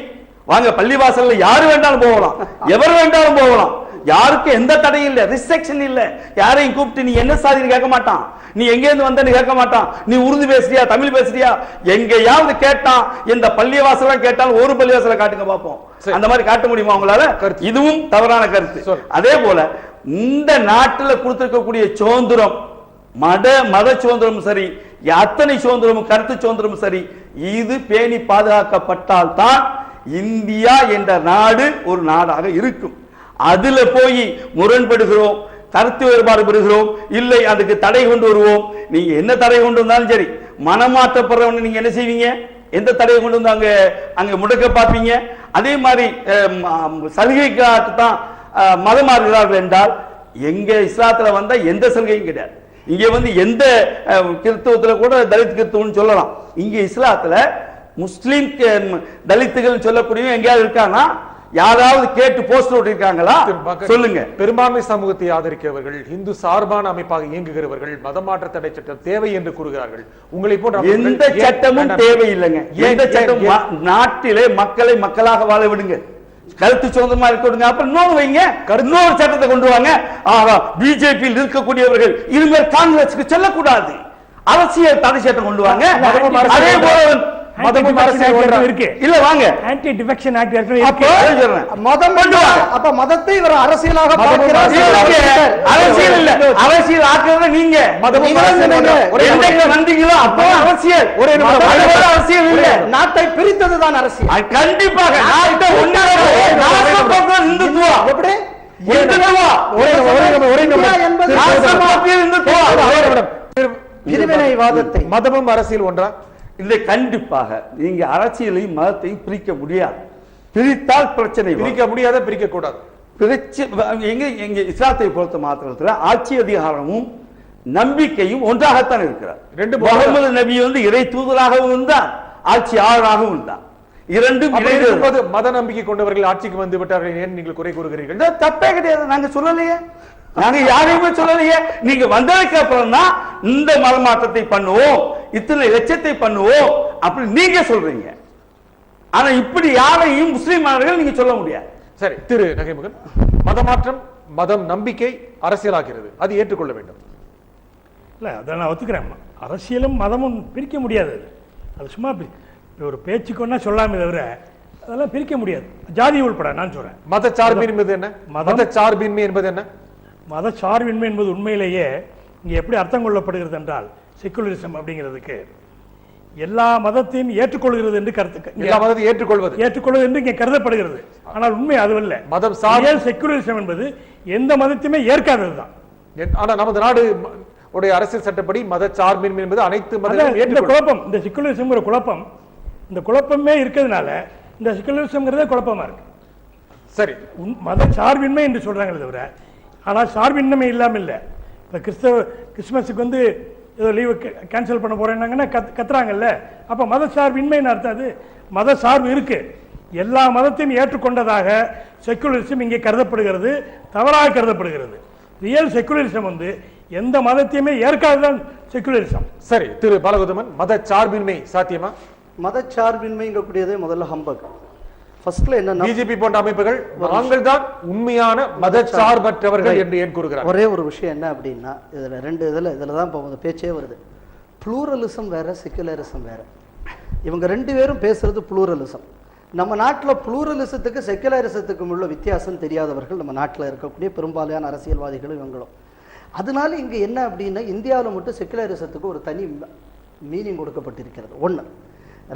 வாங்க, பள்ளிவாசல்ல யாரு வேண்டாலும் போகலாம், எவர் வேண்டாலும் போகலாம், யாருக்கு எந்த தடையும் இல்ல, ரிஸ்ட்ரிக்ஷன் இல்ல. யாரையும் கூப்பிட்டு நீ என்ன சாதின்னு கேட்க மாட்டான், நீ எங்க இருந்து வந்தன்னு கேட்க மாட்டான், நீ உருது பேசுறியா தமிழ் பேசுறியா எங்கேயாவது கேட்டான். இந்த பள்ளிவாசல கேட்டாலும் ஒரு பள்ளிவாசல காட்டுங்க பாப்போம், அந்த மாதிரி காட்ட முடியுமா உங்களால? இதுவும் தவறான கருத்து. அதே போல இந்த நாட்டில் கொடுத்திருக்கக்கூடிய சுதந்திரம், மத சுதந்திரம் சரி, அத்தனை சுதந்திரமும் கருத்து சுதந்திரமும் சரி, இது பேணி பாதுகாக்கப்பட்டால் தான் இந்தியா என்ற நாடு ஒரு நாடாக இருக்கும். அதுல போய் முரண்படுகிறோம், கருத்து வேறுபாடு பெறுகிறோம், இல்லை அதுக்கு தடை கொண்டு வருவோம். நீங்க என்ன தடை கொண்டு வந்தாலும் சரி, மனமாற்றப்படுறவங்க நீங்க என்ன செய்வீங்க? எந்த தடையை கொண்டு வந்து அங்க முடக்க பார்ப்பீங்க. அதே மாதிரி சலுகைக்காகத்தான் மதம் மாறுகிறார்கள் என்றால், எங்க இஸ்லாத்துல வந்தா எந்த சலுகையும் கிடையாது. இங்க வந்து எந்த கிறிஸ்தவத்துல கூட தலித் கிறிஸ்தவன்னு சொல்லலாம். இங்க இஸ்லாத்துல முஸ்லிம் தலித்துகள் சொல்லக்கூடிய எங்கேயாவது இருக்காங்கன்னா யாராவது கேட்டு போஸ்டர் ஓட்டிருக்காங்களா? சொல்லுங்க. பெரும்பான்மை சமூகத்தை ஆதரிக்கிறவர்கள், இந்து சார்பான அமைப்பாக இயங்குகிறவர்கள் மதமாற்ற தடை சட்டம் தேவை என்று கூறுகிறார்கள். உங்களை போன்ற எந்த சட்டமும் தேவையில்லைங்க. எந்த சட்டம்? நாட்டிலே மக்களை மக்களாக வாழ விடுங்க, கருத்து சுதந்திரமா இருக்க விடுங்க. அப்புறம் இன்னொரு வைங்க, இன்னொரு சட்டத்தை கொண்டு வாங்க. பிஜேபியில் இருக்கக்கூடியவர்கள் இனிமேல் காங்கிரஸுக்கு செல்லக்கூடாது, அரசியல் தடை சட்டம் கொண்டு வாங்க. அதே போல மதமும் அரசியல் இருக்கு இல்ல, வாங்க ஆன்டி டிஃபெக்ஷன் ஆக்ட் இருக்கு. மதம் அப்ப மதத்தை இவர் அரசியலாக பார்க்கிறார். அரசியல் இல்ல, அரசியல் ஆக்குறது நீங்க. மதமும் வந்தீங்களோ அப்போ அரசியல், ஒரே அரசியல் இல்ல, நாட்டை பிரித்ததுதான் அரசியல். கண்டிப்பாக நாட்டை இந்துத்துவா எப்படி பிரிவினைவாதத்தை மதமும் அரசியல் ஒன்றா இல்லை? கண்டிப்பாக நீங்க அரசியலையும் மதத்தையும் பிரிக்க முடியாது. பிரித்தால் பிரச்சனை. பிரிக்க முடியாத, பிரிக்க கூடாது. எங்க இஸ்லாத்தை பொறுத்த மாத்திரத்தில் ஆட்சி அதிகாரமும் நம்பிக்கையும் ஒன்றாகத்தான் இருக்கிறார். முகமது நபி வந்து இறை தூதராகவும் இருந்தார், ஆட்சியாளராகவும் இருந்தார். இரண்டும் மத நம்பிக்கை கொண்டவர்கள் ஆட்சிக்கு வந்து விட்டார்கள் ஏன் நீங்கள் குறை கூறுகிறீர்கள்? தப்பே கிடையாது, நாங்க சொல்லலையே, நாங்க யாரையுமே சொல்லலையே. நீங்க வந்ததுக்கு அப்புறம் தான் இந்த மத மாற்றத்தை பண்ணுவோம், இத்தனை லட்சத்தை பண்ணுவோம் அப்படி நீங்க சொல்றீங்க. ஆனா இப்படி யாரையும் முஸ்லிம் நீங்க சொல்ல முடியாது. சரி திரு நகைமுகன், மதமாற்றம், மதம் நம்பிக்கை அரசியலாகிறது, அது ஏற்றுக்கொள்ள வேண்டும். இல்லை, அதை நான் ஒத்துக்கிறேன். அரசியலும் மதமும் பிரிக்க முடியாது. அது சும்மா ஒரு பேச்சுக்கொன்னா சொல்லாமே தவிர அதெல்லாம் பிரிக்க முடியாது, ஜாதி உள்பட. நான் சொல்றேன் மத சார்பின்மை என்ன? மத சார்பின்மை என்பது என்ன? மதச்சார்பின்மை என்பது உண்மையிலேயே இங்கே எப்படி அர்த்தம் கொள்ளப்படுகிறது என்றால், செக்குலரிசம் அப்படிங்கிறதுக்கு எல்லா மதத்தையும் ஏற்றுக்கொள்கிறது என்று எல்லா மதத்தையும் ஏற்றுக்கொள்வது என்று இங்கே கருதப்படுகிறது. ஆனால் உண்மை அதுவல்ல. மதம் செக்குலரிசம் என்பது எந்த மதத்தையுமே ஏற்காதது தான். ஆனா நமது நாடு உடைய அரசியல் சட்டப்படி மதச்சார்பின்மை என்பது அனைத்து இந்த குழப்பம், இந்த செக்குலரிசம்ங்கிற குழப்பம், இந்த குழப்பமே இருக்கிறதுனால இந்த செக்குலரிசம்ங்கிறதே குழப்பமா இருக்கு. சரி, மத சார்பின்மை என்று சொல்றாங்களே தவிர, ஆனால் சார்பின்மை இல்லாமல் இல்லை. இப்போ கிறிஸ்துமஸுக்கு வந்து ஏதோ லீவு கேன்சல் பண்ண போறேன்னாங்கன்னா கத்துறாங்கல்ல, அப்போ மத சார்பின்மைன்னு அர்த்தம். அது மத சார்பு இருக்கு. எல்லா மதத்தையும் ஏற்றுக்கொண்டதாக செக்குலரிசம் இங்கே கருதப்படுகிறது, தவறாக கருதப்படுகிறது. ரியல் செக்குலரிசம் வந்து எந்த மதத்தையுமே ஏற்காதுதான் செக்குலரிசம். சரி, திரு பாலகௌதமன், மத சார்பின்மை சாத்தியமா? மதச்சார்பின்மைங்கக்கூடியதே முதல்ல ஹம்பக். ஃபர்ஸ்ட்ல என்னன்னா, பிஜேபி போன்ற அமைப்புகள் நாங்கள் தான் உண்மையான மதச்சார்பற்றவர்கள் என்று ஏன் கூறுகிறார்? ஒரே ஒரு விஷயம் என்ன அப்படின்னா, இதுல தான் இப்போ பேச்சே வருது. ப்ளூரலிசம் வேற, செக்குலரிசம் வேற. இவங்க ரெண்டு பேரும் பேசுறது ப்ளூரலிசம். நம்ம நாட்டில் ப்ளூரலிசத்துக்கு செக்குலரிசத்துக்கும் உள்ள வித்தியாசம் தெரியாதவர்கள் நம்ம நாட்டில் இருக்கக்கூடிய பெரும்பாலான அரசியல்வாதிகளும் இவங்களும். அதனால இங்கே என்ன அப்படின்னா, இந்தியாவில் மட்டும் செக்குலரிசத்துக்கு ஒரு தனி மீனிங் கொடுக்கப்பட்டிருக்கிறது. ஒன்று.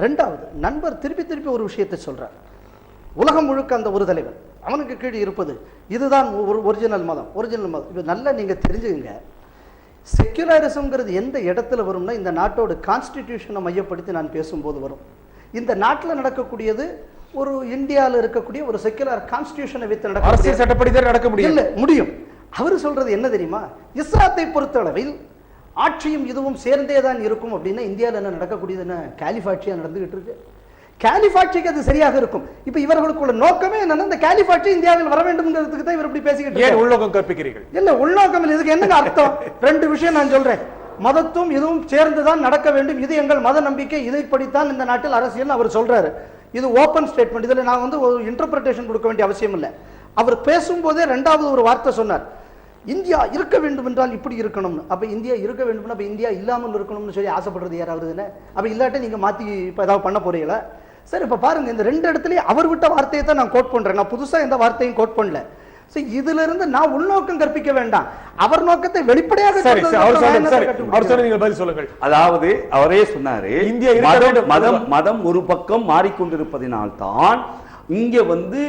ரெண்டாவது, நண்பர் திருப்பி திருப்பி ஒரு விஷயத்தை சொல்கிறார். உலகம் முழுக்க அந்த ஒரு தலைவர், அவனுக்கு கீழே இருப்பது இதுதான் ஒரு ஒரிஜினல் மதம். இது நல்லா நீங்கள் தெரிஞ்சுக்கங்க. செக்குலரிசம்ங்கிறது எந்த இடத்துல வரும்னா, இந்த நாட்டோட கான்ஸ்டிடியூஷனை மையப்படுத்தி நான் பேசும்போது வரும். இந்த நாட்டில் நடக்கக்கூடியது ஒரு இந்தியாவில் இருக்கக்கூடிய ஒரு செக்குலர் கான்ஸ்டிடியூஷனை வைத்து நடக்க, அரசியல் சட்டப்படி தான் நடக்க முடியும். அவர் சொல்றது என்ன தெரியுமா, இஸ்லாத்தை பொறுத்தளவில் ஆட்சியும் இதுவும் சேர்ந்தே தான் இருக்கும் அப்படின்னா, இந்தியாவில் என்ன நடக்கக்கூடியது, என்ன காலிஃபாட்சியா நடந்துகிட்டு இருக்கு. காலிஃபாட்சிக்கு அது சரியாக இருக்கும். இப்ப இவர்களுக்குள்ள நோக்கமே என்னன்னா, இந்த காலிஃபாட்சி இந்தியாவில் வர வேண்டும்ங்கிறதுக்கு தான் இவர் இப்படி பேசிக்கிட்டு. ஏன் உள்நோக்கம் கற்பிக்கிறீர்கள்? இல்ல, உள்நோக்கம் இல்லை. இதுக்கு என்னங்க அர்த்தம்? ரெண்டு விஷயம் நான் சொல்றேன். மதத்தும் இதுவும் சேர்ந்துதான் நடக்க வேண்டும், இது எங்கள் மத நம்பிக்கை, இதைப்படித்தான் இந்த நாட்டில் அரசியல் அவர் சொல்றாரு. இது ஓபன் ஸ்டேட்மெண்ட். இதுல நான் வந்து ஒரு இன்டர்பிரேஷன் கொடுக்க வேண்டிய அவசியம் இல்லை. அவர் பேசும்போதே ரெண்டாவது ஒரு வார்த்தை சொன்னார், இந்தியா இருக்க வேண்டும் என்றால் இப்படி இருக்கணும்னு. அப்ப இந்தியா இருக்க வேண்டும், அப்ப இந்தியா இல்லாமல் இருக்கணும்னு சொல்லி ஆசைப்படுறது யாராவது? அப்ப இல்லாட்ட நீங்க மாத்தி இப்ப ஏதாவது பண்ண போறீங்களா? சரி, இப்ப பாருங்க, இந்த ரெண்டு இடத்துலயும் அவர் விட்ட வார்த்தையை தான் நான் கோட் பண்றேன். நான் புதுசா எந்த வார்த்தையும் கோட் பண்ணல. இதுல இருந்து நான் உள்நோக்கம் கற்பிக்க வேண்டாம், அவர் நோக்கத்தை வெளிப்படையாக சொல்லுங்கள். அதாவது அவரே சொன்னாரு, இந்தியா மதம் ஒரு பக்கம் மாறிக்கொண்டிருப்பதினால்தான் இங்க வந்து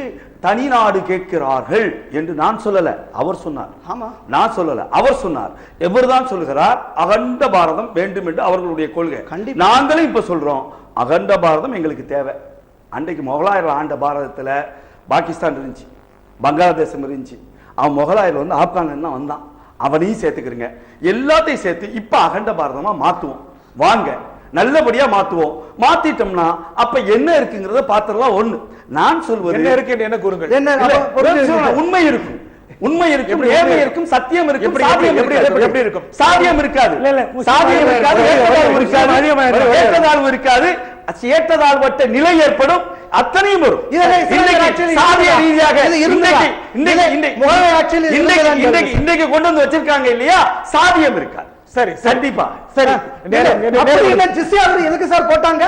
தனி நாடு கேட்கிறார்கள் என்று நான் சொல்லல, அவர் சொன்னார். ஆமா, நான் சொல்லல, அவர் சொன்னார். எவர்தான் சொல்லுகிறார்? அகண்ட பாரதம் வேண்டும் என்று அவர்களுடைய கொள்கை. நாங்களும் இப்ப சொல்றோம், அகண்ட பாரதம் எங்களுக்கு தேவை. அன்றைக்கு முகலாயர்கள் ஆண்ட பாரதத்துல பாகிஸ்தான் இருந்துச்சு, பங்களாதேசம் இருந்துச்சு. அவன் முகலாயர் வந்து ஆப்கானிஸ்தான் தான் வந்தான், அவனையும் சேர்த்துக்கிறீங்க. எல்லாத்தையும் சேர்த்து இப்ப அகண்ட பாரதமா மாத்துவோம் வாங்க, நல்லபடியா மாத்துவோம். மாத்திட்டோம்னா அப்ப என்ன இருக்குங்கிறத பாத்திரலாம். ஒண்ணு நான் சொல்வது என்ன இருக்கு என்ன கூறுங்கள். உண்மை இருக்கும், உண்மை இருக்கும், நேர்மை இருக்கும், சத்தியம் இருக்கும். எப்படி இருக்கும்? சாதியம் இருக்காது, சாதியம் இருக்காது, ஏற்றதாழ்வு இருக்காது, ஏற்றதாழ்வற்ற நிலை ஏற்படும், அத்தனையும் வரும். சாதிய ரீதியாக இன்றைக்கு கொண்டு வந்து வச்சிருக்காங்க இல்லையா, சாதியம் இருக்காது. சரி, கண்டிப்பா. சரி, எதுக்கு சார் போட்டாங்க?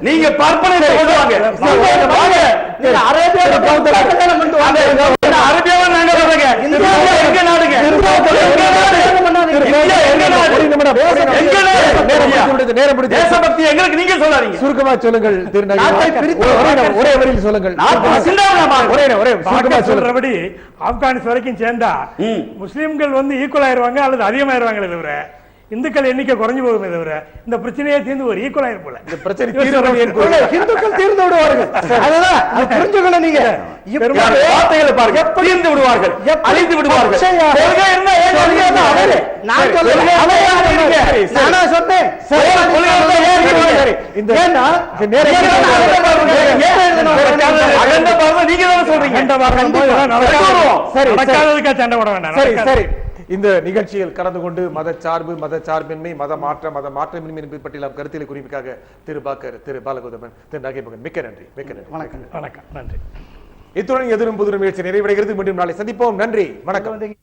நீங்க பற்பனை தேசபக்தி எங்களுக்கு நீங்க சொல்லாதீங்க. சுருக்கமா சொல்லுங்கள். ஒரே வரியில் சொல்லுங்கள். சொல்றபடி ஆப்கானிஸ்தான் வரைக்கும் சேர்ந்தா முஸ்லிம்கள் வந்து ஈக்குவல் ஆயிருவாங்க அல்லது அதிகமாயிருவாங்களே தவிர இந்துக்கள் எண்ணிக்கை குறைஞ்சு போகுமே தவிர இந்த பிரச்சனையே தீர்ந்து ஒரு ஈக்குவல் ஆயிரு போல. இந்த பிரச்சனை இந்துக்கள் தீர்ந்து விடுவார்கள். அதுதான் புரிஞ்சுக்கணும். நீங்க வார்த்தைகளை பாருங்க, தீர்ந்து விடுவார்கள், அழிந்து விடுவார்கள். நான் சொல்றேன், இந்த நிகழ்ச்சியில் கலந்து கொண்டு மதச்சார்பு, மதச்சார்பின்மை, மதமாற்றமின்மை பற்றிய கருத்தியல் குறிப்புக்காக திரு பாலகௌதமன், திரு நகைமகன், மிக்க நன்றி. வணக்கம். நன்றி. இத்துடன் எதிரும் புதிரும் முயற்சி நிறைவடைகிறது. மீண்டும் நாளை சந்திப்போம். நன்றி, வணக்கம்.